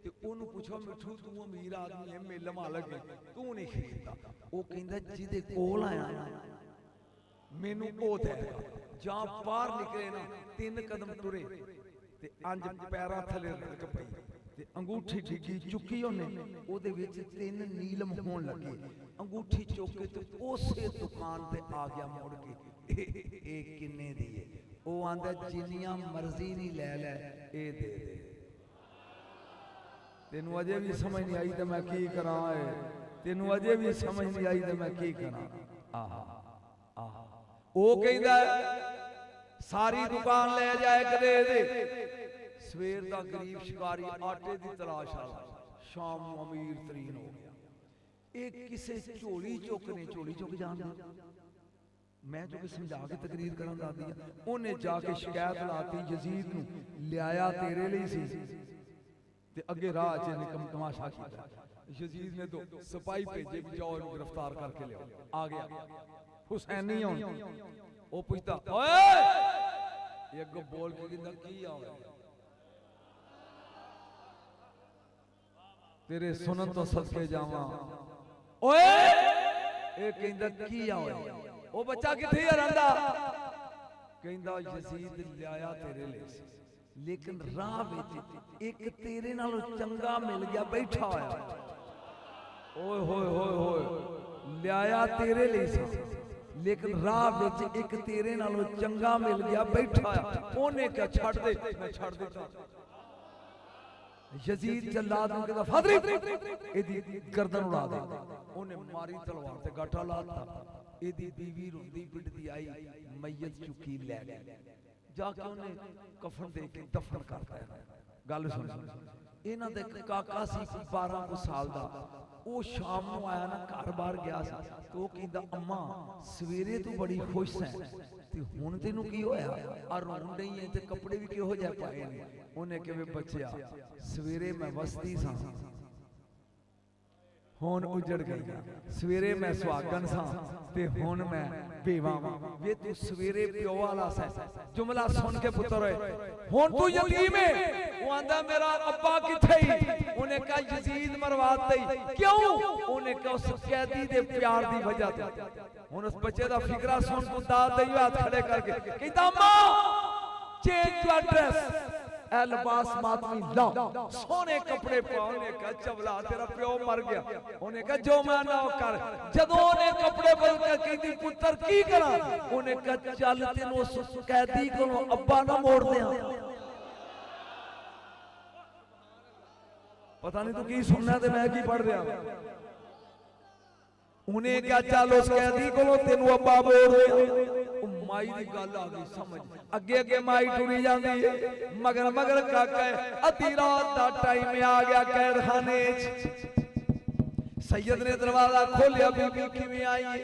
ते ओनु पूछो मिठू तू अमीर आदमी है मेल मालिक है तू नहीं खरीददा। ओ कहंदा जिदे कोल आया मेनू ओ देगा। जां बाहर निकले ना 3 कदम टुरे ते अंज पैरां थले लटक पई ते अंगूठी डिगी चुकी उन्हें ओदे विच 3 नीलम होण लगे अंगूठी चुक के ते उसे दुकान ते आ गया मुड़ के ए किन्ने दी है ओ आंदा जिन्नियां मर्जी नहीं ले ले ए दे दे तेनू अजे भी समझ नहीं आई तो मैं की करा तेनू अजे भी समझ नहीं आई तो मैं की करा आहा आहा ओ कहंदा सारी दुकान ले जाए कदे दे सवेर दा गरीब शिकारी आटे दी तलाश वाला शाम अमीर तरीन हो गया एक किसे झोली चुकने झोली चुक जान मैं जो समझा के तकरीर करन दा दिया ओने जाके शिकायत लाती यजीद नू लियाया तेरे लिए सी ते अगे राह च निकम तमाशा कीता यजीद ने तो सिपाही भेजे कि जाओ इन्हें गिरफ्तार करके ले आ गया हुसैन नहीं होन ओ पूछता ओए ये अगो बोल के कहंदा की आवे तेरे सुनन तो सदके जावा ओए ए कहंदा की आवे ओ बच्चा किथे रंदा कहंदा यजीद लियाया तेरे लिए लेकिन राह विच एक तेरे नालों चंगा मिल गया बैठा होया ओए होए होए होए लियाया तेरे लिए सी लेकिन राह विच एक तेरे नालों चंगा मिल गया बैठा होया ओने क्या छड़ दे मैं छड़ देता यजीद जल्लाद ने कहता फादरी एदी गर्दन उड़ा दे ओने मारी तलवार ते गाठा लाता एदी बीवी रोंदी पिटदी आई मैयत चुकी ले गई जाके उन्हें कफन दे के दफन करता है गल सुन इन्हां दे काका सी 12 साल दा ओ शाम नूं आया ना घर बाहर गया सी तो कहंदा अम्मा सवेरे तू बड़ी खुश है ते हुण तैनूं की होया आ रोण डई है ते कपड़े भी किहो जिहे पाए ने ओने किवें बचिया सवेरे मैं वसदी सां हुण उजड़ गई सवेरे मैं सुहागन सां ते हुण मैं बेवा वे तू सवेरे प्यो वाला सा जुमला सुन के पुत्र होए हुण तू यतीम है वो आंदा मेरा अब्बा किथे ही उन्हें कहा यजीद मरवाते ही क्यों उन्हें कहा उस कैदी दे प्यार दी वजह ते हुण उस बच्चे दा फिकरा सुन तू दाद दे हाथ खड़े करके कहंदा अम्मा चेंज योर ड्रेस ए लिबास मातमी ला सोने कपड़े पाओ ने कहा चवला तेरा प्यो मर गया उन्हें कहा जो मैं ना कर जदों ने कपड़े बदल के कहती पुत्र की करा उन्हें कहा चल तेनू उस कैदी कोलों अब्बा ना मोड़ दियां पता नहीं तू की सुनना ते मैं की पढ़ रहा उन्हें क्या चल उस कैदी कोलों तेनू अब्बा मोड़ दियां माई दी गल आ गई समझ अगे अगे माई टुरी जाती है मगर मगर काका अधी रात दा टाइम आ गया कैद खाने सैयद ने दरवाजा खोलिया बीबी किवें आई है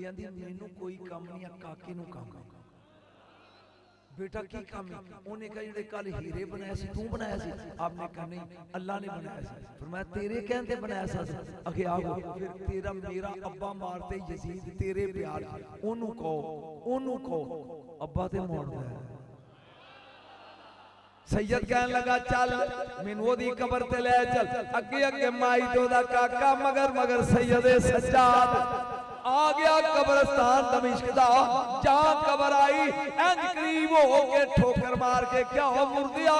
ये आंदी मैनू कोई काम नहीं काके नू काम बेटा की काम है उन्हें कहा जेडे कल हीरे बनाया सी तू बनाया सी आपने कहा नहीं अल्लाह ने बनाया सी फरमाया तेरे कहते बनाया सा अगे आओ फिर तेरा मेरा अब्बा मारते यजीद तेरे प्यार ओनू कहो अब्बा ते मोड़दा है सैयद कहन लगा चल मैनू ओदी कब्र ते ले चल अगे अगे माई ते ओदा काका मगर मगर सैयद सज्जाद आ गया कब्रस्तान दमिश्क दा जहां कब्र आई इंज करीब हो के ठोकर मार के क्या हो मुर्दिया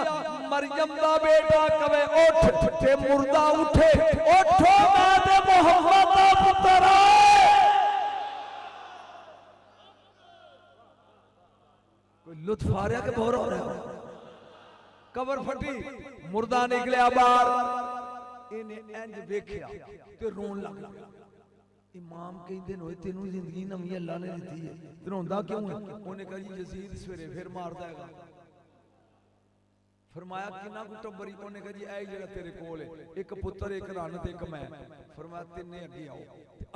मरियम दा बेटा कवे उठ ते मुर्दा उठे उठो मैं ते मोहम्मद दा पुत्र कोई लुत्फ आ रहा के बोर हो रहा कब्र फटी मुर्दा निकलिया बाहर इन्हें इंज देखिया ते रोन लग गया इमाम कहते हैं तेनू जिंदगी नवी अल्लाह ने दी है रोंदा क्यों है उन्हें कहा जी यजीद सवेरे फिर मारदा है फरमाया किन्ना को टब्बरी उन्हें कहा जी ऐ जेड़ा तेरे कोल है एक पुत्र एक रन ते एक मैं फरमाया तिन्ने अगे आओ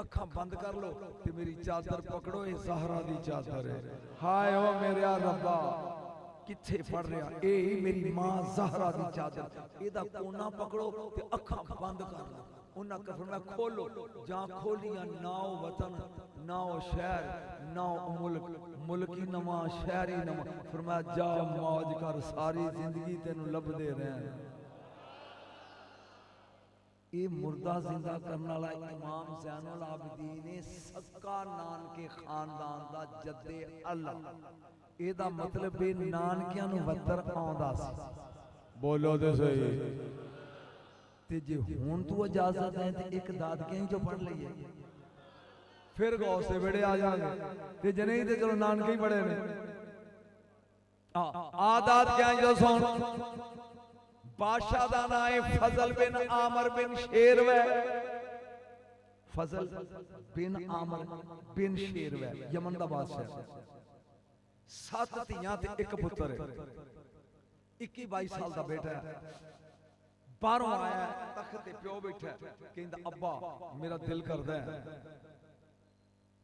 अखां बंद कर लो ते मेरी चादर पकड़ो ये ज़हरा दी चादर है हाय ओ मेरे रब्बा किथे पड़ रहा ए मेरी मां ज़हरा दी चादर एदा कोना पकड़ो ते अखां बंद कर लो उन्हें फरमाया खोलो जहां खोलिया ना वतन ना शहर ना मुल्क मुल्की नवा शहरी नवा फरमाया जा मौज कर सारी जिंदगी तेनू लभदे रहन ये मुर्दा जिंदा करने वाला इमाम ज़ैनुल आबिदीन सक्का नानके खानदान दा जद्दे अल्लाह एदा मतलब है नानकियां नू वतर आंदा सी बोलो तो सही। ते जे हुण तू इजाजत है तो एक दादकियां चो पढ़ लीए, फिर गौस से बेड़े आ जाएंगे। ते जे नहीं तो चलो नानके ही बड़े ने। आ दादकियां चो सुन, बादशाह दा नाम है फजल बिन आमर बिन शेरवै। फजल बिन आमर बिन शेरवै यमन दा बादशाह। 7 धीआं ते 1 पुत्र है। 21-22 साल दा बेटा है। बाहरों आया तख्त ते प्यो बैठा कहंदा अब्बा मेरा दिल करदा है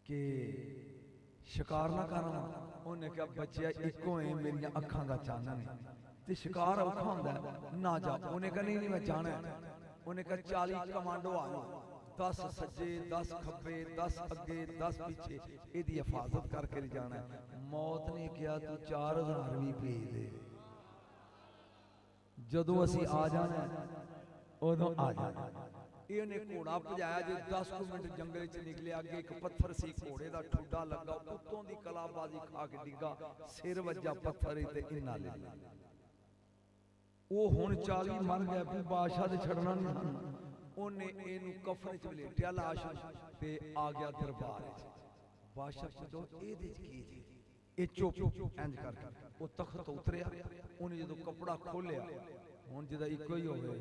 कि शिकार ना करा। उन्हें कहा बच्चिया इको है मेरिया अखां दा चानन है ते शिकार औखा हुंदा ना जा। उन्हें कहा नहीं मैं जाना है। उन्हें कहा 40 कमांडो आ जाओ, 10 सज्जे 10 खब्बे 10 अगे 10 पीछे, इहदी हिफाजत करके ले जाना है। मौत ने कहा तू 4000 भी भेज दे, जदों असी आ जाना उदों आ जाना। इहने घोड़ा भजाया जो 10 मिनट जंगल च निकले। अगे एक पत्थर सी, घोड़े का ठुड्डा लगा, उत्तों की कलाबाजी खा के डिगा, सिर वज्जा पत्थर ते इन्ना ले लिया। वो हुण 40 मर गया, फिर बादशाह ने छड़ना नहीं। उन्हें इनू कफन च लपेटिया लाश ते आ गया दरबार। बादशाह पुछो इहदे च की जी? ये चुप इंज करके वो तख्त उतरिया। उन्हें जो कपड़ा खोलिया, हुण जिदा इको ही हो गए।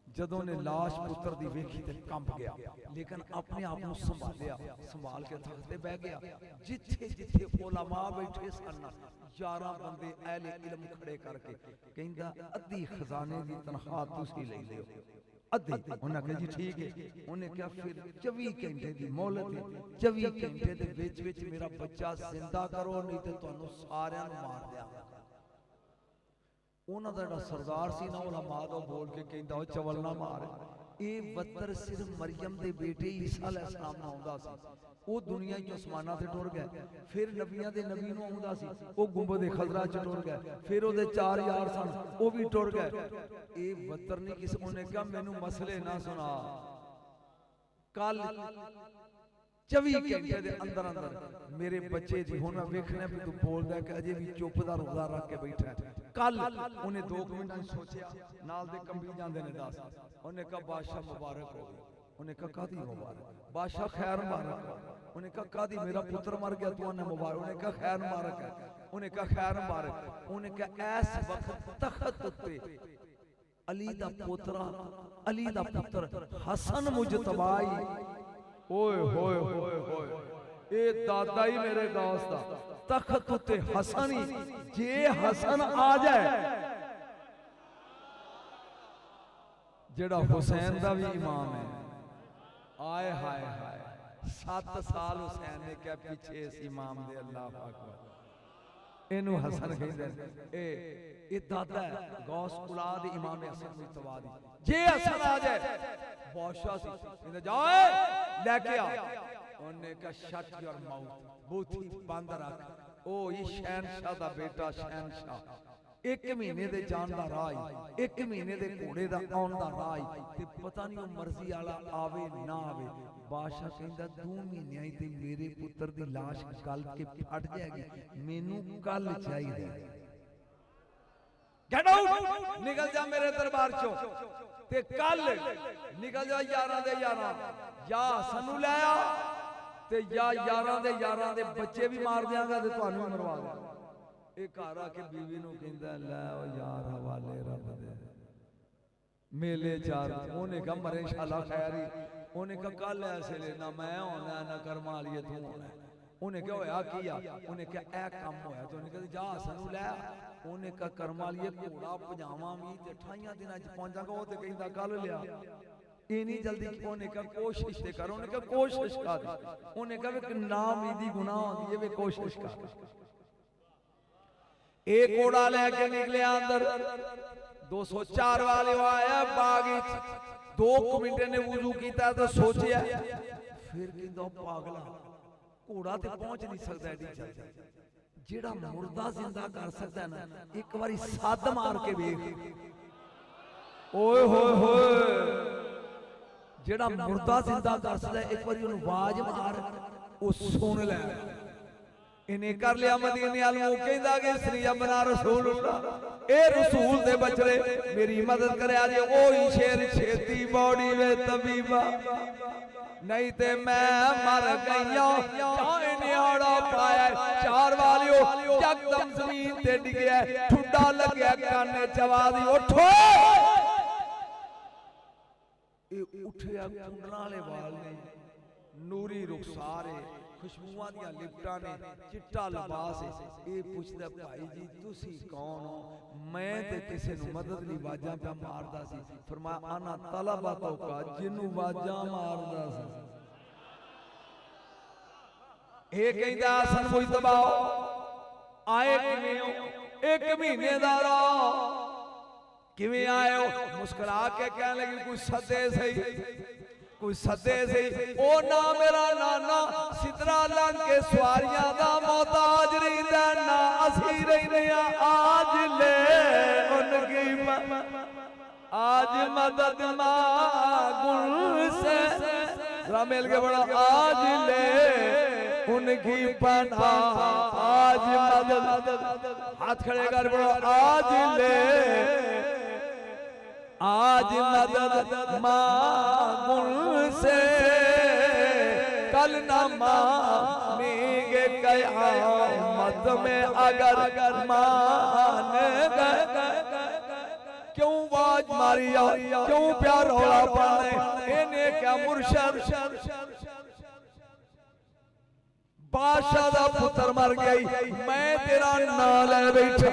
जदों ने लाश पुत्र दी वेखी ते कंब गया, लेकिन अपने आप को संभालिया, संभाल के तख्त ते बैठ गया। जिथे जिथे उलमा बैठे सन 11 बंदे अहले इल्म खड़े करके कहंदा अद्धी खजाने की तनख्वाह तुसी ले लियो, अद्धी। उन्हें कहा जी ठीक है। उन्हें क्या फिर 24 घंटे की मोहलत है, 24 घंटे दे विच विच मेरा बच्चा जिंदा करो, नहीं तो तुहानू सारियां नू मार दियां। उन्होंने जो सरदार सी ना उलमा दा बोल के कहंदा ओ चवल ना मार। ये वतर सिर्फ मरियम दे बेटे ईसा अलैहिस्सलाम नाम आउंदा सी, वो दुनिया च आसमानां ते टुर गए। फिर नबियां दे नबी नूं आउंदा सी, वो गुंबद खजरा च टुर गए। फिर ओदे 4 यार सन, वो भी टुर गए। ये वतर नहीं किसी। उन्हें कहा मैनू मसले ना सुना, कल 24 घंटे दे अंदर अंदर मेरे बच्चे दी हुण मैं वेखना भी तू बोलदा कि अजे भी चुप दा रोजा रख के बैठा है। कल उन्हें 2 मिनट सोचा, नाल दे कंबी जांदे ने 10। उन्हें कहा बादशाह मुबारक हो। उन्हें कहा कादी मुबारक? बादशाह खैर मुबारक। उन्हें कहा कादी? मेरा पुत्र मर गया तू ने मुबारक। उन्हें कहा खैर मुबारक है। उन्हें कहा खैर मुबारक। उन्हें कहा इस वक्त तख्त उत्ते अली दा पोतरा, अली दा पुत्र हसन मुजतबाई। ओए होए होए होए, ये दादा ही मेरे गौस दा तख्त उत्ते हसन ही। जे हसन आ जाए, जेड़ा हुसैन दा भी इमाम है, आए हाय हाय 7 साल हुसैन ने क्या पीछे इस इमाम दे। अल्लाह अकबर। इनू हसन कहंदे। ए दादा है गौस औलाद इमाम हसन मुजतबा दी। जे हसन आ जाए, बादशाह सी कहंदा जाओ लेके आ। उन्हें कहा शट योर माउथ, बूथी बंद रख। ओ ये शहनशाह दा बेटा शहनशाह 1 महीने दे जान दा राह, 1 महीने दे घोड़े दा आउण दा राह, ते पता नहीं वो मर्जी वाला आवे ना आवे। बादशाह कहंदा 2 महीने ते मेरे पुत्र दी लाश गल के फट जाएगी, मेनू कल चाहिए। गेट आउट, निकल जा मेरे दरबार चो, ते कल निकल जा 11 दे 11 या सानू ले आ, ते या 11 दे 11 दे बच्चे भी मार दियांगा ते तुहानू मरवा दूंगा। एक घर आके बीवी नू कहंदा लै ओ यार हवाले रब दे मेले चार। उन्हें कहा मरे शाला खैर ही। उन्हें कहा कल ऐसे लेना मैं होना ना कर्मा लिए तू होना। उन्हें क्या होया किया? उन्हें क्या ए काम होया? तो उन्हें कहा जा सानू लै। उन्हें कहा कर्मा लिए घोड़ा पजावा भी ते 28 दिनां च पहुंचांगा। वो ते कहंदा कल लिया, इनी जल्दी। उन्हें कहा कोशिश ते कर। उन्हें कहा कोशिश कर। उन्हें कहा कि ना उम्मीदी गुनाह होंदी है, वे कोशिश कर। एक घोड़ा लेके निकले अंदर, 204 वाले आया बाग 2 मिनट ने वुजू किया तो सोचा, फिर कहंदा पागला घोड़ा ते पहुंच नहीं सकता एडी जल्दी। जेड़ा मुर्दा जिंदा कर सकता है ना, एक बारी सद मार के वेख। ओए होए होए, जेड़ा मुर्दा जिंदा कर सकता है, एक बारी उन्हें आवाज मार, वो सुन ले। इन्हें कर लिया मदीने वाल मुंह कहंदा कि सरिया बना रसूलुल्लाह ए रसूल दे बचड़े मेरी मदद करे आज ओही शेर छेती बॉडी वे तबीबा नहीं ते मैं मर गईया चाहे निहाड़ा पाया चार वालियो एकदम जमीन ते डिगया ठुड्डा लगया काने चवा दी उठो ए उठया कुंडलां वाले वाल ने नूरी रुखसार है खुशबूआं दी लिपटां ने चिट्टा लिबास है ए पुछदा भाई जी तुसी कौन हो मैं ते किसे नु मदद दी वाजां पे मारदा सी फरमाया आना तलबतो का जिन्नू वाजां मारदा सी ए कहंदा सन मुजतबा आए किवें हो एक महीने दा राह किवें आए हो मुस्कुरा के कहने लगी कोई सदे सही कोई सदे से ओ ना मेरा नाना सिदरा लंघ के सवारियां दा मोहताज रहिंदा ना असी रहने आज ले उनकी आज मदद मांगुन से मिल के बड़ा आज ले उनकी पनाह आज मदद हाथ खड़े कर बड़ा आज ले आज मदद मांगुन से कल न मांगेंगे कयामत में अगर मान गए क्यों आवाज मारी क्यों प्यार रौला पाने इन्हें क्या मुर्शद बादशाह दा पुत्र मर गई मैं तेरा नाम ले बैठा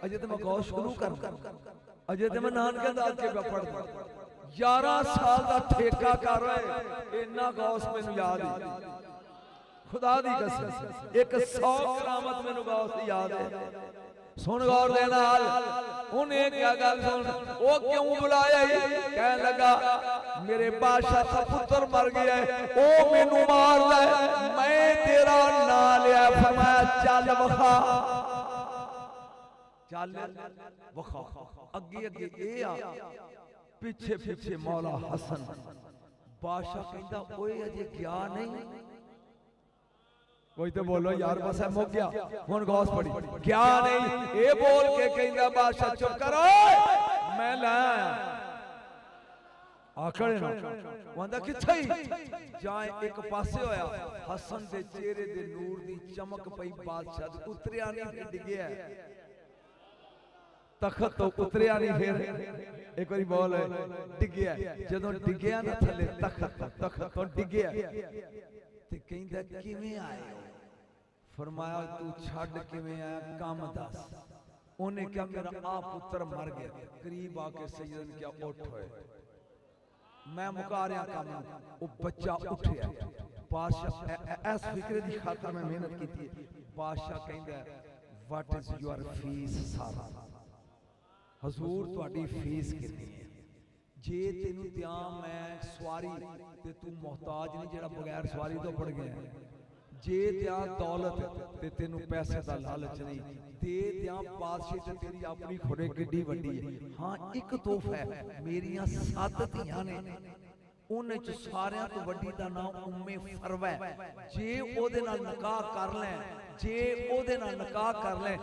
अजे तो मैं गौश शुरू कर अजे तो मैं नानके दाद के पढ़ 11 साल का ठेका कर रहे इन्ना गौस मैनू याद है खुदा दी कसम एक 100 करामत मैनू गौस दी याद है सुन गौर दे नाल उन्हें क्या गल सुन ओ क्यों बुलाया कह लगा मेरे बादशाह का पुत्र मर गया है ओ मैनू मारदा है मैं तेरा नाम लिया फरमाया चल वखा चल वखा अगे अगे ए आ पीछे पीछे मौला हसन बादशाह कहंदा ओए अजे गया नहीं कोई तो बोलो यार बस है मुक गया हुन गौस पड़ी क्या नहीं ए बोल के कहंदा बादशाह चुप करो मैं ला आखड़े ना वंदा किथे जाए एक पासे होया हसन दे चेहरे दे नूर दी चमक पई बादशाह दे उतरिया नहीं डिगया तखत तो उतरिया नहीं फिर एक बारी बोल डिगया जदों डिगया ना थले तखत तो डिगया ते कहंदा किवें आए फरमाया तू छड़ किवें आया काम दस ओने क्या मेरा आ पुत्र मर गया करीब आके सैयद ने क्या उठ होए मैं मुका रहा काम वो बच्चा उठया बादशाह इस फिक्र दी खातिर मैं मेहनत की बादशाह कहंदा व्हाट इज योर फीस सारा हजूर तुहाडी फीस कितनी है जे तेनू त्यां मैं सवारी ते तू मोहताज नहीं जेड़ा बगैर सवारी तो पड़ गया जे त्यां दौलत ते तेनू पैसे दा लालच नहीं दे त्यां बादशाह ते तेरी अपनी खुरे किड्डी वड्डी है हां एक तोहफा है मेरियां 7 धीयां ने उन्हें च सारियां तो वड्डी दा नाम उम्मे फरवा है जे ओदे नाल निकाह कर ले जे ओदे नाल निकाह कर ले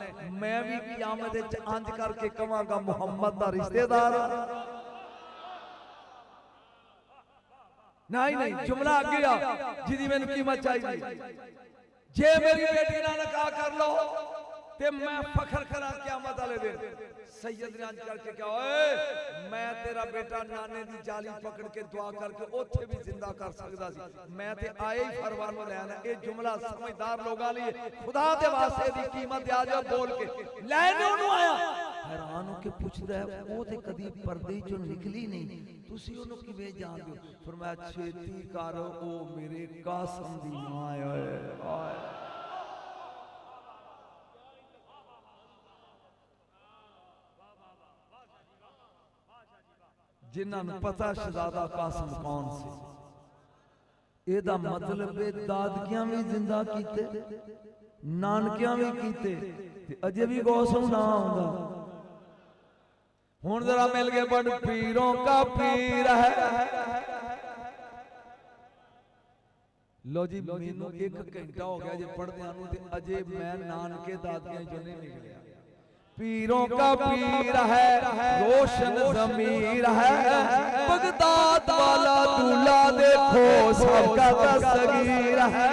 मैं भी क़यामत विच अंज करके कहांगा मुहम्मद दा रिश्तेदार नहीं नहीं जुमला अगे आ जिदी मैनू कीमत चाहिए जे मेरी बेटी नाल निकाह कर लो ते मैं फखर करा क़यामत वाले दिन सैयद ने अंज करके क्या ओए मैं तेरा बेटा नाने दी जाली पकड़ के दुआ करके ओथे भी जिंदा कर सकदा सी मैं ते आए ही फरमान लैना ए जुमला समझदार लोगां लिए खुदा दे वास्ते दी कीमत आ जा बोल के लैने ओनू आया हैरान हो के पूछदा है ओ ते कदी पर्दे चों निकली नहीं तुसी ओनू किवें जानदे हो फरमाया छेती कर ओ मेरे कासम दी मां है जिन्होंने पता शहजादा कासिम कौन सी एदा मतलब दादकियां भी जिंदा कीते नानकियां भी कीते ते अजे भी गौसम ना आंदा हुण जरा मिल गए बड़ पीरों का पीर है लो जी मैनू 1 घंटा हो गया जे पढ़दे आनू ते अजे मैं नानके दादियां चों नहीं निकलिया। पीरों का पीर है रोशन ज़मीर है, बगदाद वाला दूल्हा देखो सबका दस्तगीर है।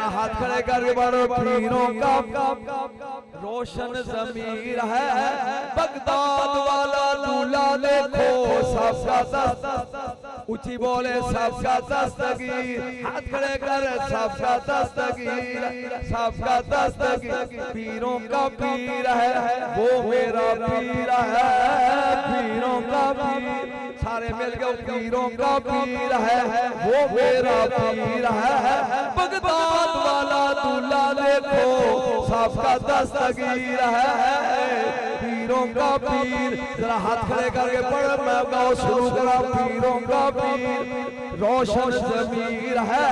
हाथ खड़े करके बड़ो, पीरों का रोशन ज़मीर है, बगदाद वाला दूल्हा देखो सबका दस्तगीर, ऊंची बोले सबका दस्तगीर, हाथ खड़े कर सबका दस्तगीर, सबका दस्तगीर। पीरों का पीर है वो मेरा पीर है, पीरों का पीर, सारे मिल गए। पीरों का पीर है वो मेरा पीर है, बगदाद वाला दूल्हा देखो सबका दस्तगीर है। पीरों का पीर, जरा हाथ खड़े करके पढ़, मैं गाओ शुरू करा। पीरों का पीर रोशन ज़मीर है,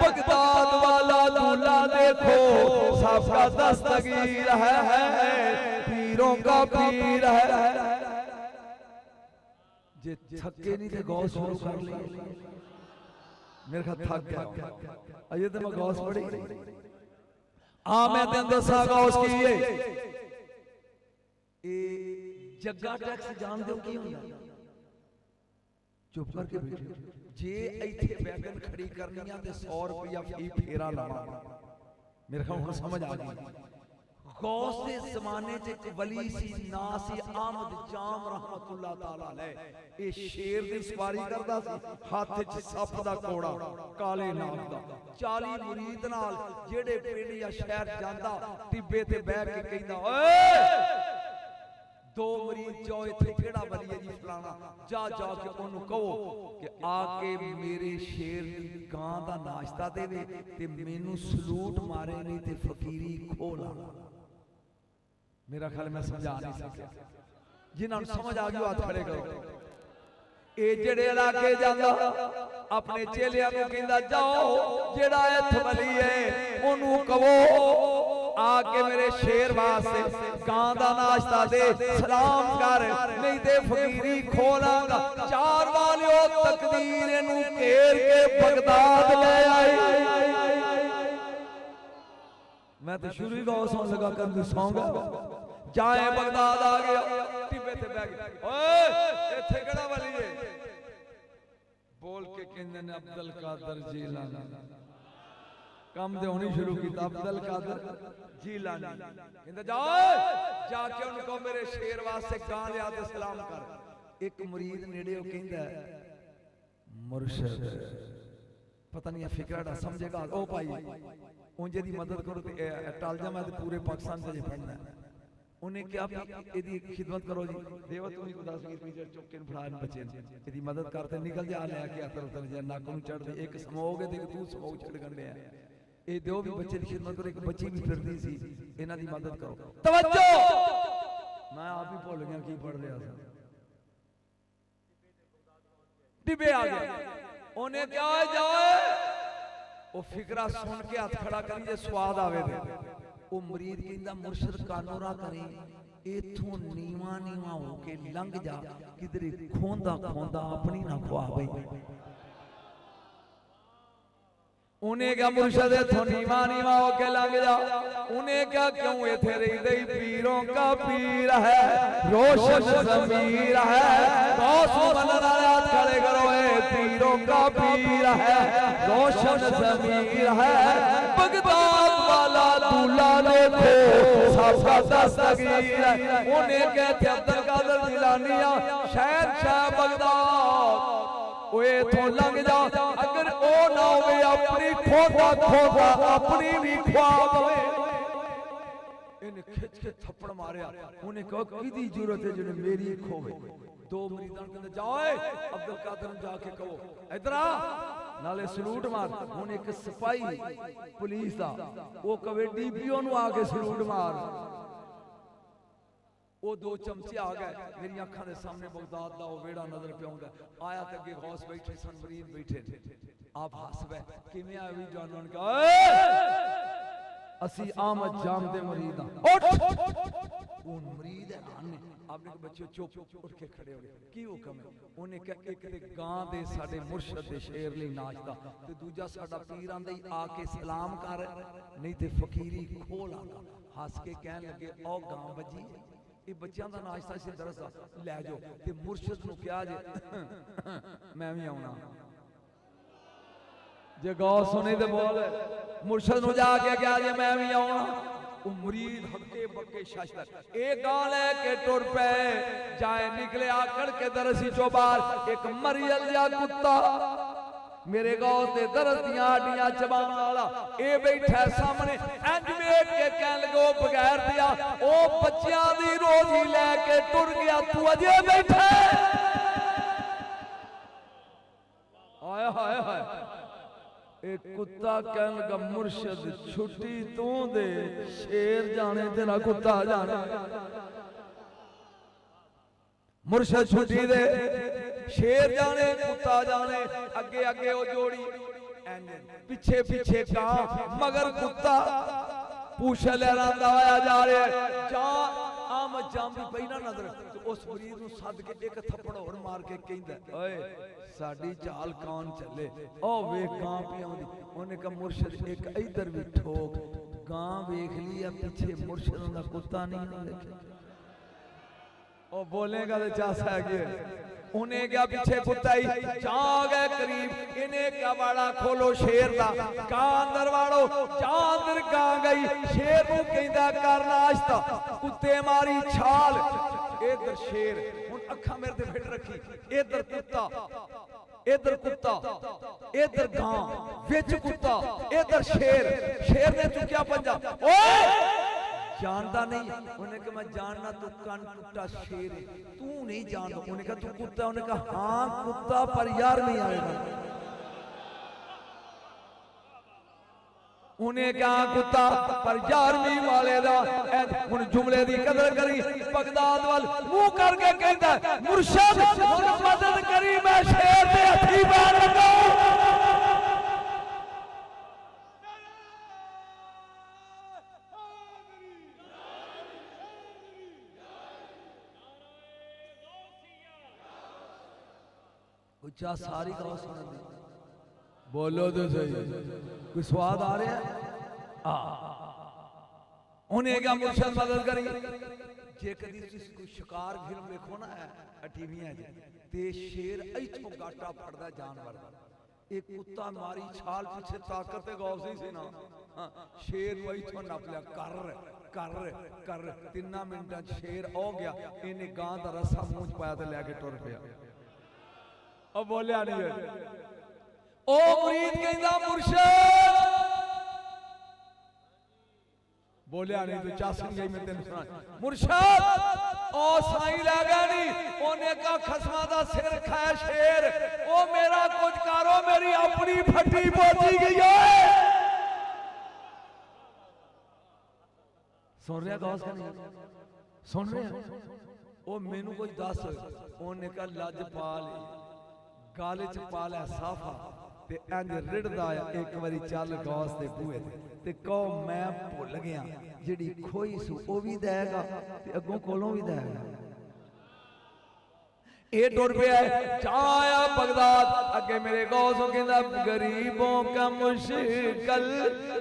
बगदाद वाला दूल्हा देखो सबका दस्तगीर है। पीरों का पीर है। जे थके नहीं थे गौ शुरू कर ली, मेरे ख्याल थक गया अजय तो मैं गौस पढ़ी मैं दिन दसा गौस की जग्गा टैक्स जान दो की होंदा, चुप करके बैठे। जे इथे वैगन खड़ी करनी है ते 100 रुपया फी फेरा लाना, मेरे ख्याल हुण समझ आ गई। गौस के जमाने च एक वली सी, ना सी अहमद जाम रहमतुल्लाह ताला अलैह। ये शेर दी सवारी करदा सी, हाथ च सप दा कोड़ा काले नाग दा। 40 मुरीद नाल जेड़े पिंड या शहर जांदा टिब्बे ते बैठ के कहंदा, ओए 2 मरीज जाओ इथे केड़ा वली है जी फलाना, जा जा के ओनू कहो कि आके मेरे शेर दी गां दा नाश्ता देवे ते मेनू सलूट मारे नहीं ते फकीरी खोला। मेरा ख्याल मैं समझा नहीं सकिया, जिन्होंने समझ आ गया हाथ खड़े करो। ए जेड़े इलाके जांदा अपने चेलियां नूं कहंदा, जाओ जेड़ा इत्थे वली है ओनू कहो आके मेरे शेर वास्ते गां दा नाश्ता दे, सलाम कर, नहीं ते फकीरी खोलांगा। 4 वालियो तकदीर नूं घेर के बगदाद ले आई। मैं तो शुरू ही गाँव सुन लगा कर सौंगा, जाए बगदाद आ गया, टिब्बे ते बैठ गया, ओए इत्थे केड़ा वली है बोल के कहंदे ने अब्दुल कादर जीलानी। काम दे होनी शुरू की, अब्दुल कादर जीलानी कहंदा जाओ जाके उनको कहो मेरे शेर वास्ते गां लिया ते सलाम कर। एक मुरीद नेड़े कहंदा मुर्शिद पता नहीं फिकराड़ा समझेगा, ओ भाई उंजे दी मदद करो ते टल जा, मैं पूरे पाकिस्तान से पढ़ना। उन्हें क्या एदी खिदमत करो जी, देवा तू ही 10-20 मीटर चौके नु फड़ा बच्चे एदी मदद करते निकल जा ले आके अतर उतर जा नाक नु चढ़ दे, एक समोगे ते तू समोग छड़ गंडे है। ए दो भी बच्चे दी खिदमत करो, एक बच्ची भी फिरदी सी, इना दी मदद करो। तवज्जो, मैं आप ही भूल गया की पढ़ रहा था। टिब्बे आ गया, उन्हें क्या जाओ वो फिकरा सुन के हाथ खड़ा करी जे स्वाद आवे दे। वो मरीद कहंदा मुर्शिद कानूरा करे, इथों नीवा नीवा होके लंघ जा, किधरे खोंदा खोंदा अपनी ना खुआ भाई। उन्हें क्या मुर्शिद इथों नीवा नीवा होके लंघ जा, उन्हें क्या क्यों इथे रही दे। पीरों का पीर है रोशन ज़मीर है, गौस बनने वाले हाथ खड़े करो। पीरों का पीर है रोशन ज़मीर है, बगदाद वाला दूल्हा देखो सबका दस्तगीर है। उन्हें कहते अब्दुल कादर जिलानिया शहंशाह बगदाद, ओए तो लंघ जा, अगर ओ ना होवे अपनी खोदा खोदा अपनी भी ख्वाब। इन्हें खिच के थप्पड़ मारिया, उन्हें कहा किदी जरूरत है जिन्हें मेरी खोवे। 2 मरीदां कहंदे जाओ अब्दुल कादर नूं जाके कहो इधर आ, नाले सलूट मार। हुण एक सिपाही पुलिस दा वो कवे डीपीओ नूं आके सलूट मार। वो 2 चमचे आ गए, मेरी अखां दे सामने बगदाद दा वो वेड़ा नजर पे आउंदा। आया ते अगे गौस बैठे सन, मरीद बैठे, आप हस पए किवें आ भी जानन का, असी आमद जाम दे मरीद हां। उठ उन मरीद हैरान ने आपने कहा बच्चों चुप उठ के खड़े हो गए की हुक्म है उन्हें कहा एक ते गां दे साडे मुर्शद दे शेर लई नाचदा ते दूजा साडा पीर आंदा आके सलाम कर नहीं ते फकीरी खोल आंदा हस के कहन लगे ओ गां बजी ये बच्चों का नाश्ता से दरस लै जाओ ते मुर्शद नूं क्या जे मैं भी आउणा जे गौ सुनी ते बोल मुर्शद नूं जाके क्या जे मैं भी आउणा मुरीद हक्के बक्के शाशदा एक गां लेके टुर पे जाए निकले आकड़ के दरसी चो बाहर एक मरियल या कुत्ता मेरे गांव ते दरस दियां आडियां चबाण वाला ए बैठा सामने इंज वेख के कहन लगे बगैर दिया ओ बच्चियां दी रोजी लेके टुर गया तू अजे बैठा हाय हाय हाय एक कुत्ता कहन लगा मुर्शद छुट्टी तू दे शेर जाने तेरा कुत्ता जाने मुर्शद छुट्टी दे शेर जाने कुत्ता जाने अगे अगे वो जोड़ी पीछे पीछे गां मगर कुत्ता पूछ लहरांदा आया जा रहा जा आम जामी पई ना नजर तो उस मुरीद नूं सद के एक थप्पड़ होर मार के कहंदा ओए साडी चाल कौन चले ओ वेख गां पई आउंदी ओने कहा मुर्शद एक इधर भी ठोक गां वेख लिया पीछे मुर्शद दा कुत्ता नहीं देखे ओ बोलेगा तो चासा है कि उन्हें क्या पीछे कुत्ता ही जा गए करीब इन्हें क्या बाड़ा खोलो शेर दा गां अंदर वाड़ो जा अंदर गां गई शेर नूं कहंदा कर नाश्ता कुत्ते मारी छाल इधर शेर हुन अखा मेरे ते फिट रखी इधर कुत्ता इधर गां विच कुत्ता इधर शेर शेर ने चुकिया पंजा ओए जानता नहीं उन्हें कहा मैं जानना तू कान टूटा शेर है तू नहीं जानता उन्हें कहा तू कुत्ता उन्हें कहा हाँ कुत्ता पर यार नहीं आएगा उन्हें कहा कुत्ता पर यारवीं वाले दा उन जुमले दी कदर करी बगदाद वाल मुंह करके कहता मुर्शद मदद करी मैं शेर दे हथी पैर लगाऊं उच्चा सारी गाँव सुन दी बोलो तो सही कोई स्वाद आ रहा है उन्हें क्या मुर्शद मदद करी जे कदी कोई शिकार फिल्म देखो ना टीवियां ते शेर इथों गाटा फड़दा जानवर एक कुत्ता मारी छाल पीछे ताकत गौ सी ना शेर इथों नप लिया कर कर कर 3 मिनटां शेर हो गया इन्हें गां दा रस्सा मूंह च पाया ते लेके टुर पिया अब बोलिया नहीं है ओ मुरीद कहंदा मुर्शद बोलिया नहीं तो चासन गई मैं तेन सुना मुर्शद ओ साईं लै गया नहीं ओने का खसमा दा सिर खाया शेर ओ मेरा कुछ करो मेरी अपनी फटी पहुंची गई है सुन रहे गौस नहीं सुन रहे ओ मेनू कोई दस ओने का लज पा ले गाले च पा लिया साफा ते इंज रिड़दा एक बारी चल गौस दे बूहे ते कहो मैं भुल गया जिहड़ी खोई सू ओ भी देगा ते अगों कोलों भी देगा ये टुर पिया चाया बगदाद अगे मेरे गौस कहंदा गरीबों का मुश्किल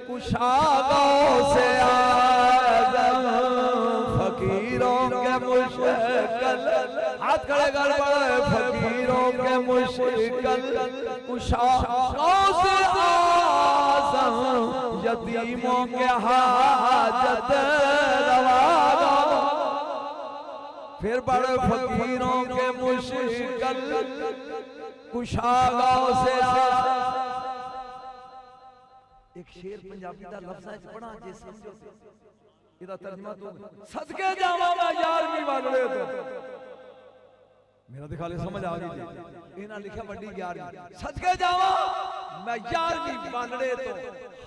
कुशा गौसे आज़म फकीरों के मुश्किल हाथ खड़े कर पड़े फकीरों के मुश्किल कुशा गौसे आज़म यतीमों के हाजत रवा फिर बड़े फकीरों के मुश्किल कुशा गौसे एक शेर पंजाबी दा लफ्ज़ है पढ़ा जे समझो इदा तर्जुमा तो सदके जावा मैं यारवीं वाले तो मेरा दिखा ले समझ आ गई इन्हां लिखा बड़ी 11वीं सदके जावा मैं 11वीं वाले तो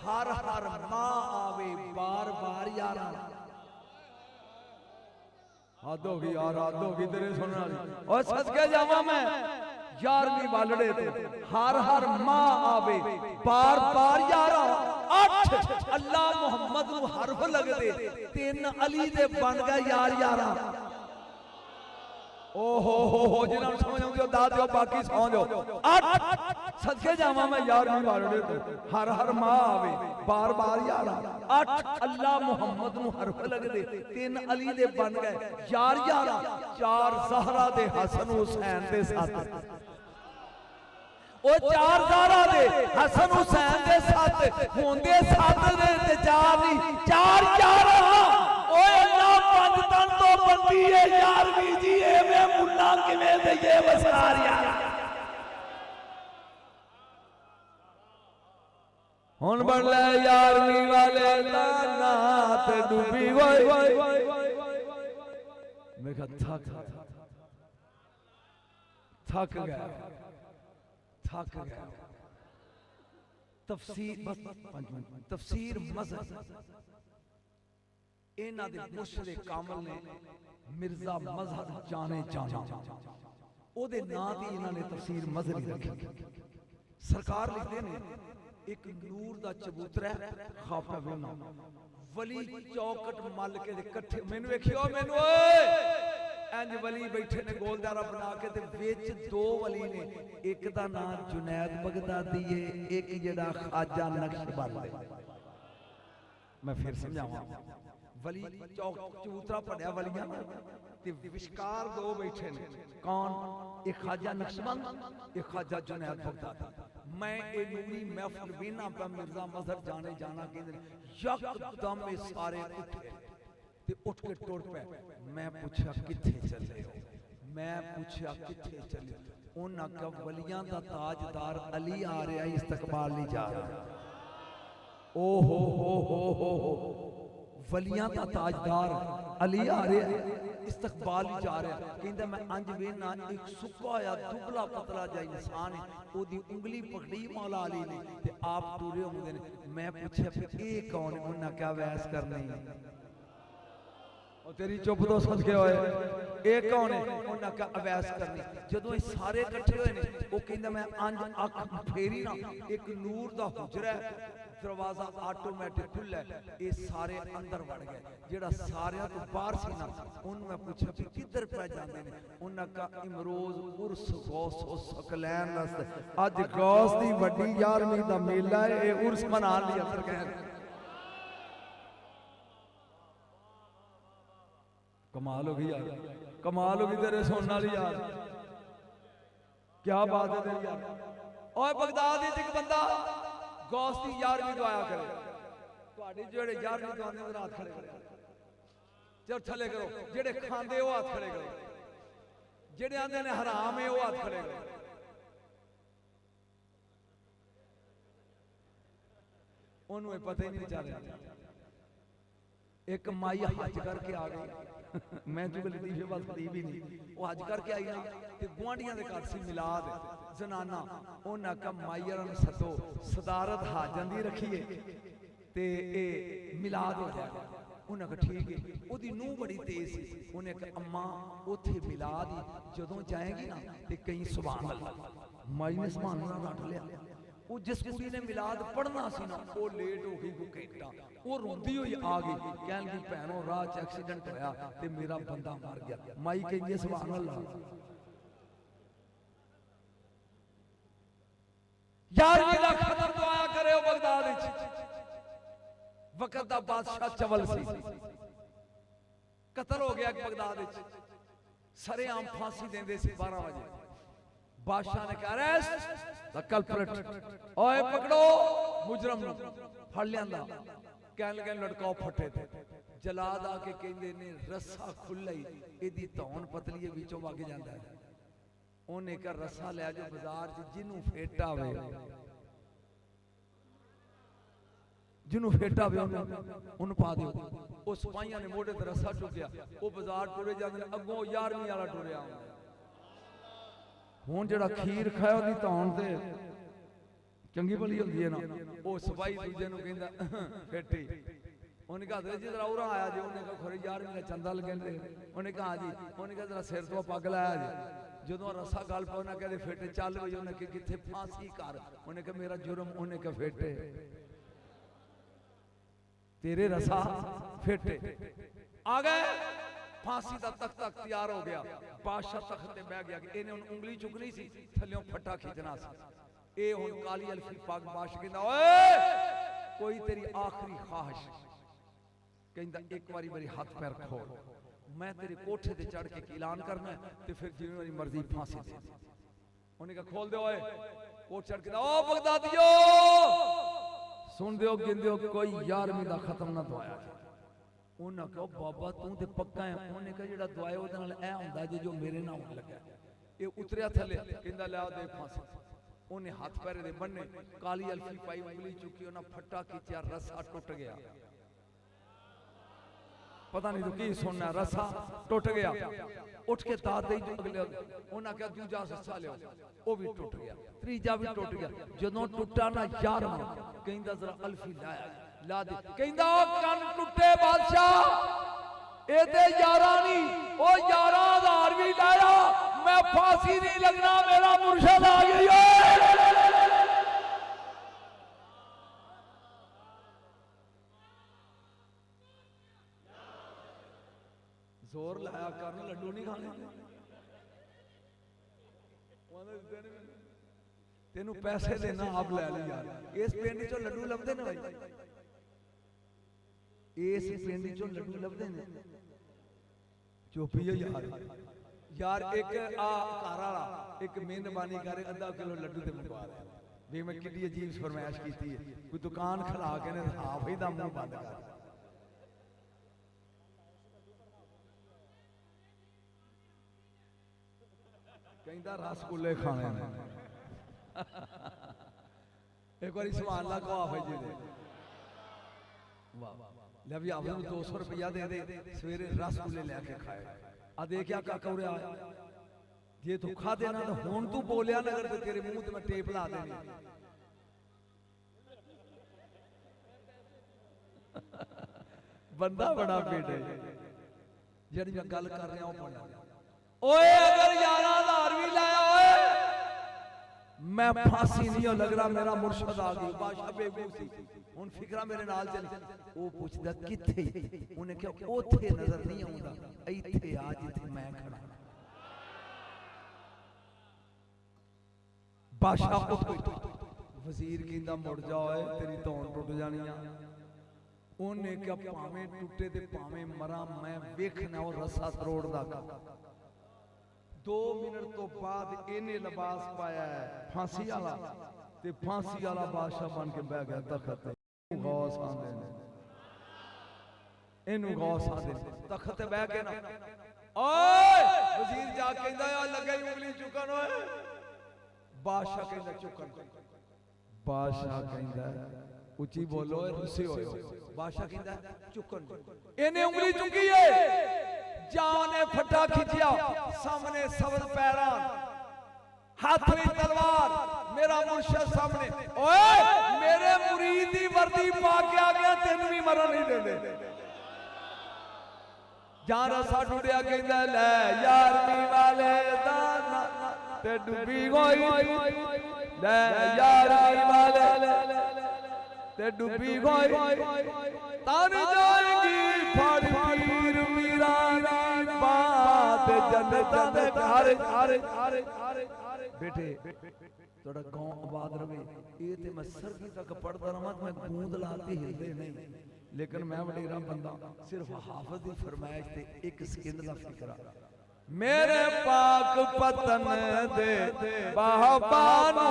हर हर मां आवे बार बार यारा हद होगी यार हद होगी तेरे सुनने वाली और सदके जावा मैं 11वीं वालड़े तो हर हर मां आवे बार बार यारा 8 अल्लाह मोहम्मद नु हरफ लगदे 3 अली दे बन गए यार यारा ओहो जिन्होंने समझ आती हो दाद दो बाकी सौ जाओ। 8 सदके जावा मैं 11वीं वाले तो हर हर मां आवे बार बार यार 8 अल्लाह मुहम्मद नु हरफ लग दे 3 अली दे बन गए यार 4 ज़हरा दे हसन हुसैन दे 7 ओ 4 ज़हरा दे हसन हुसैन दे 7 होंदे 7 दे ते 4 नहीं 4 ओए अल्लाह पंज तन तो बंदी है यार बीजी है मैं मुन्ना किवें दे ये वसारिया हुन बन ले 11वीं वाले ना ते डूबी होए मैं कहा थक गया तफसीर बस 5 मिनट तफसीर मज़हब इन्हां दे मुर्शिद कामिल ने मिर्जा मजहर जाने जाना ओदे नां दी इन्हां ने तफसीर मजहरी रखी। सरकार लिखते ने एक नूर दा चबूतरा खाफा वेना वली चौकट मल के इकट्ठे मैनू वेखियो मैनू ओए इंज वली बैठे ने गोलदारा बना के ते विच 2 वली ने एक दा नाम जुनैद बगदादी है एक जेड़ा ख्वाजा नक्शबंद है। मैं फिर समझावां वली चबूतरा पढ़िया वलियां ते विशकार 2 बैठे ने कौन एक ख्वाजा नक्शबंद एक ख्वाजा जुनैद बगदादी। मैं ए नूरी महफिल बिना पे मिर्जा मजहर जाने जाना कहंदे यकदम ए सारे उठे ते उठ के टुर पे। मैं पूछा किथे चले हो मैं पूछा किथे चले उन्हां का वलियां दा ताजदार अली आ रहा इस्तकबाल नहीं जा रहा। ओ हो वलियां दा ताजदार अली आ रहा इस्तकबाल ही जा रहा कहंदा मैं अंज वेना एक सुक्का होया दुबला पतला जा इंसान है ओदी उंगली पकड़ी मौला अली ने ते आप टुरे होंदे ने। मैं पूछया फिर ए कौन है उन्हां क्या वैस करनी है और तेरी चुप तो सदके होए ए कौन है उन्हां क्या अवैस करनी। जदों ये सारे इकट्ठे होए ने वो कहंदा मैं अंज अख फेरी ना एक नूर दा हुजरा है दरवाजा ऑटोमेटिक खुला है ये सारे अंदर वड़ गए जेड़ा सारे तो बाहर सी ना उन मैं पूछा कि किधर पे जांदे ने उन्हां का इमरोज उर्स गौस ओ सकलैन वास्ते आज गौस दी वड्डी 11वीं दा मेला है ये उर्स मनान लई अंदर गए। कमाल हो गई यार कमाल हो गई तेरे सुनने वाली यार क्या बात है तेरी यार। ओए बगदाद विच एक बंदा गौस की 11वीं दुआया करे तुहाडे जेड़े 11वीं दुआंदे उधर हाथ खड़े करो चल थले करो जेड़े खांदे वो हाथ खड़े करो जेड़े आंदे ने हराम है वो हाथ खड़े करो। ओनू पता ही नहीं चल रहा एक माई हज करके आ गई मैं जो लतीफे बस करीब ही नहीं वो हज करके आई ना ते गुआंढियां दे घर सी मिलाद जनाना उन्हां का माईयां नूं सदो सदारत हाजन दी रखिए ते ए मिलाद हो जाए उन्हां का ठीक है ओदी नूह बड़ी तेज सी उन्हें कहा अम्मा ओथे मिलाद जदों जाएगी ना ते कहीं सुभान अल्लाह माई ने सुभान अल्लाह रट लिया वो जिस कुड़ी ने मिलाद पढ़ना सी ना वो लेट हो गई को घंटा वो रोंदी हुई आ गई कहन की भैनों राह च एक्सीडेंट होया ते मेरा बंदा मर गया। माई कहंदी सुभान अल्लाह यार मेरा खत्म दुआया करे बगदाद विच वक्त दा बादशाह चवल सी कत्ल हो गया बगदाद विच सरेआम फांसी देंदे सी 12 बजे बादशाह ने कहा अरेस्ट द कल्प्रिट ओए पकड़ो मुजरम नु फड़ लियांदा कहन लगे लटकाओ फटे थे जलाद आके कहंदे ने रस्सा खुला ही एदी धौन पतली है विचों वग जांदा है ओने का रस्सा ले जो बाजार च जिन्नू फेटा वे जिन्नू फेटा वे उन पा दियो ओ सिपाहियां ने मोढे ते रस्सा चुकिया ओ बाजार टुरे जांदे ने अगों 11वीं वाला टुरिया हुण जेड़ा खीर खाए ओदी धौन ते चंगी भली होंदी है ना वो सिपाही दूजे नूं कहंदा फेटी उन्हें कहा जिधर और आया जी उन्हें कहा खरे 11वीं का चंदा लगे उन्हें कहा जी उन्हें कहा जरा सिर तो पग लाया जी जो रस्सा गल पा उन्हें कहते फेटे चल भाई उन्हें कहा किथे फांसी कर उन्हें कहा मेरा जुर्म उन्हें कहा फेटे तेरे रस्सा फेटे आ गए फांसी का तख्ता तैयार हो गया, बादशाह तख्त ते बह गया। इन्हें हुण उंगली चुकनी सी, थल्लियों फट्टा खिंचना सी। ये हुण काली अल्फी पाक बादशाह कहंदा ओए कोई तेरी आखिरी ख्वाहिश, कहंदा एक बारी मेरी हाथ पैर खोल, मैं तेरे कोठे ते चढ़ के ऐलान करना है ते फिर जिवें मेरी मर्जी फांसी दे। उन्हें कहा खोल दो ओए, कोठ चढ़ के ओ बगदादियो सुन दियो गिन दियो कोई 11वीं दा खत्म ना दवाया। उन्हें कहा बाबा तू ते पक्का है। उन्हें कहा जेड़ा दवाया ओदे नाल ऐ हुंदा जे जो मेरे नाल होने लगा। ये उतरिया थले, कहंदा ले आ दे फांसी। उन्हें हाथ पैरे दे बन्ने, काली अल्फी पाई, उंगली चुकी, उन्हें फट्टा खींचा, रस्सा टुट गया। पता नहीं तो की सुनना, रस्सा टुट गया। उठ के दाद दे अगले उन्हें कहा दूजा रस्सा लियो, वो भी टुट गया, तीजा भी टुट गया। जदों टुटा ना 11वां, कहंदा जरा अल्फी लाया ला दे, कहंदा ओ कन टुटे बादशाह एदे 11 नहीं ओ 11,000 भी लाया, मैं फांसी नहीं लगना, मेरा मुर्शद आ गया। जोर लाया करन लड्डू नहीं खाने, तेनू पैसे देना आप ले ली यार। इस पिंड चो लड्डू लभदे ने भाई, इस पिंड चो लड्डू लभदे ने। चुप ही यार, यार एक आ घर वाला एक मेहरबानी करे आधा किलो लड्डू ते मंगवा दे। वे मैं कितनी अजीब फरमाइश की है, कोई दुकान खिला के ने हाफ ही दा मुंह बंद कर। कहंदा रसगुल्ले खाने ने। एक बार समान ला को आप जी दे वाह ले भी आपने 200 रुपया दे दे, सवेरे रसगुल्ले लेके खाए। आ देखिया काका उरे आया, जे तू खा देना तो हुण तू बोलिया ना अगर तेरे मुंह ते मैं टेप ला देनी। बंदा बड़ा बेटे जेड़ी मैं गल कर रहा हूं पढ़ा ओए अगर 11,000 भी लाया ओए मैं फांसी नहीं लग रहा, मेरा मुर्शद आ गई। बादशाह बेगूसी हुन फिक्रा मेरे नाल चली। वो पूछदा किथे, उन्हें कहा ओथे नजर नहीं आउंदा, इथे आ जिथे मैं खड़ा। बादशाह उठ बैठा, वजीर कहंदा मुड़ जा ओए तेरी धौन टुट जानी आ। उन्हें कहा भावें टुटे ते भावें मरा, मैं वेखना वो रस्सा तरोड़दा। 2 मिनट तो बाद इन्हें लिबास पाया है फांसी वाला, ते फांसी वाला बादशाह बन के बह गया तख्त ते। गौस आंदे ने इनू गौस आंदे तख्त ते बह के ना ओए वजीर जा कहंदा आ लगे उंगली चुकन ओए। बादशाह कहंदा चुकन, बादशाह कहंदा उची बोलो रुसे होयो। बादशाह कहंदा चुकन, इन्हें उंगली चुकी है, जान ने फटा खिंचिया, सामने सबद पैरान, हाथ में तलवार, मेरा मुर्शद सामने। ओए मेरे मुरीद दी वर्दी पा के आ गया, तेन भी मरन नहीं देंदे। जान रसा टुटिया कहंदा ले 11वीं वाले दा ते डुबी गई, ले 11वीं वाले ते डुबी गई, तान जाएगी फड़ पीर मीरा बात जन्नत दे घर। बेटे थोड़ा गांव आबाद रहे, ये ते मैं सरगी तक पढ़ता रहा, मैं गूंद लाते हिलदे नहीं। लेकिन मैं वडेरा बंदा, सिर्फ हाफिज दी फरमाइश ते एक सेकंड दा फिक्रा। मेरे पाक पतन दे बाबानू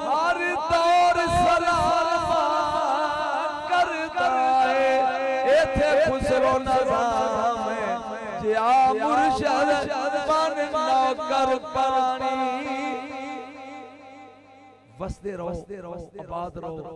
हर दौर सलाम करता है, इथे खुसरो नज़ाम जिया मुर्शद बन नौकर पानी। वसदे रहो आबाद रहो।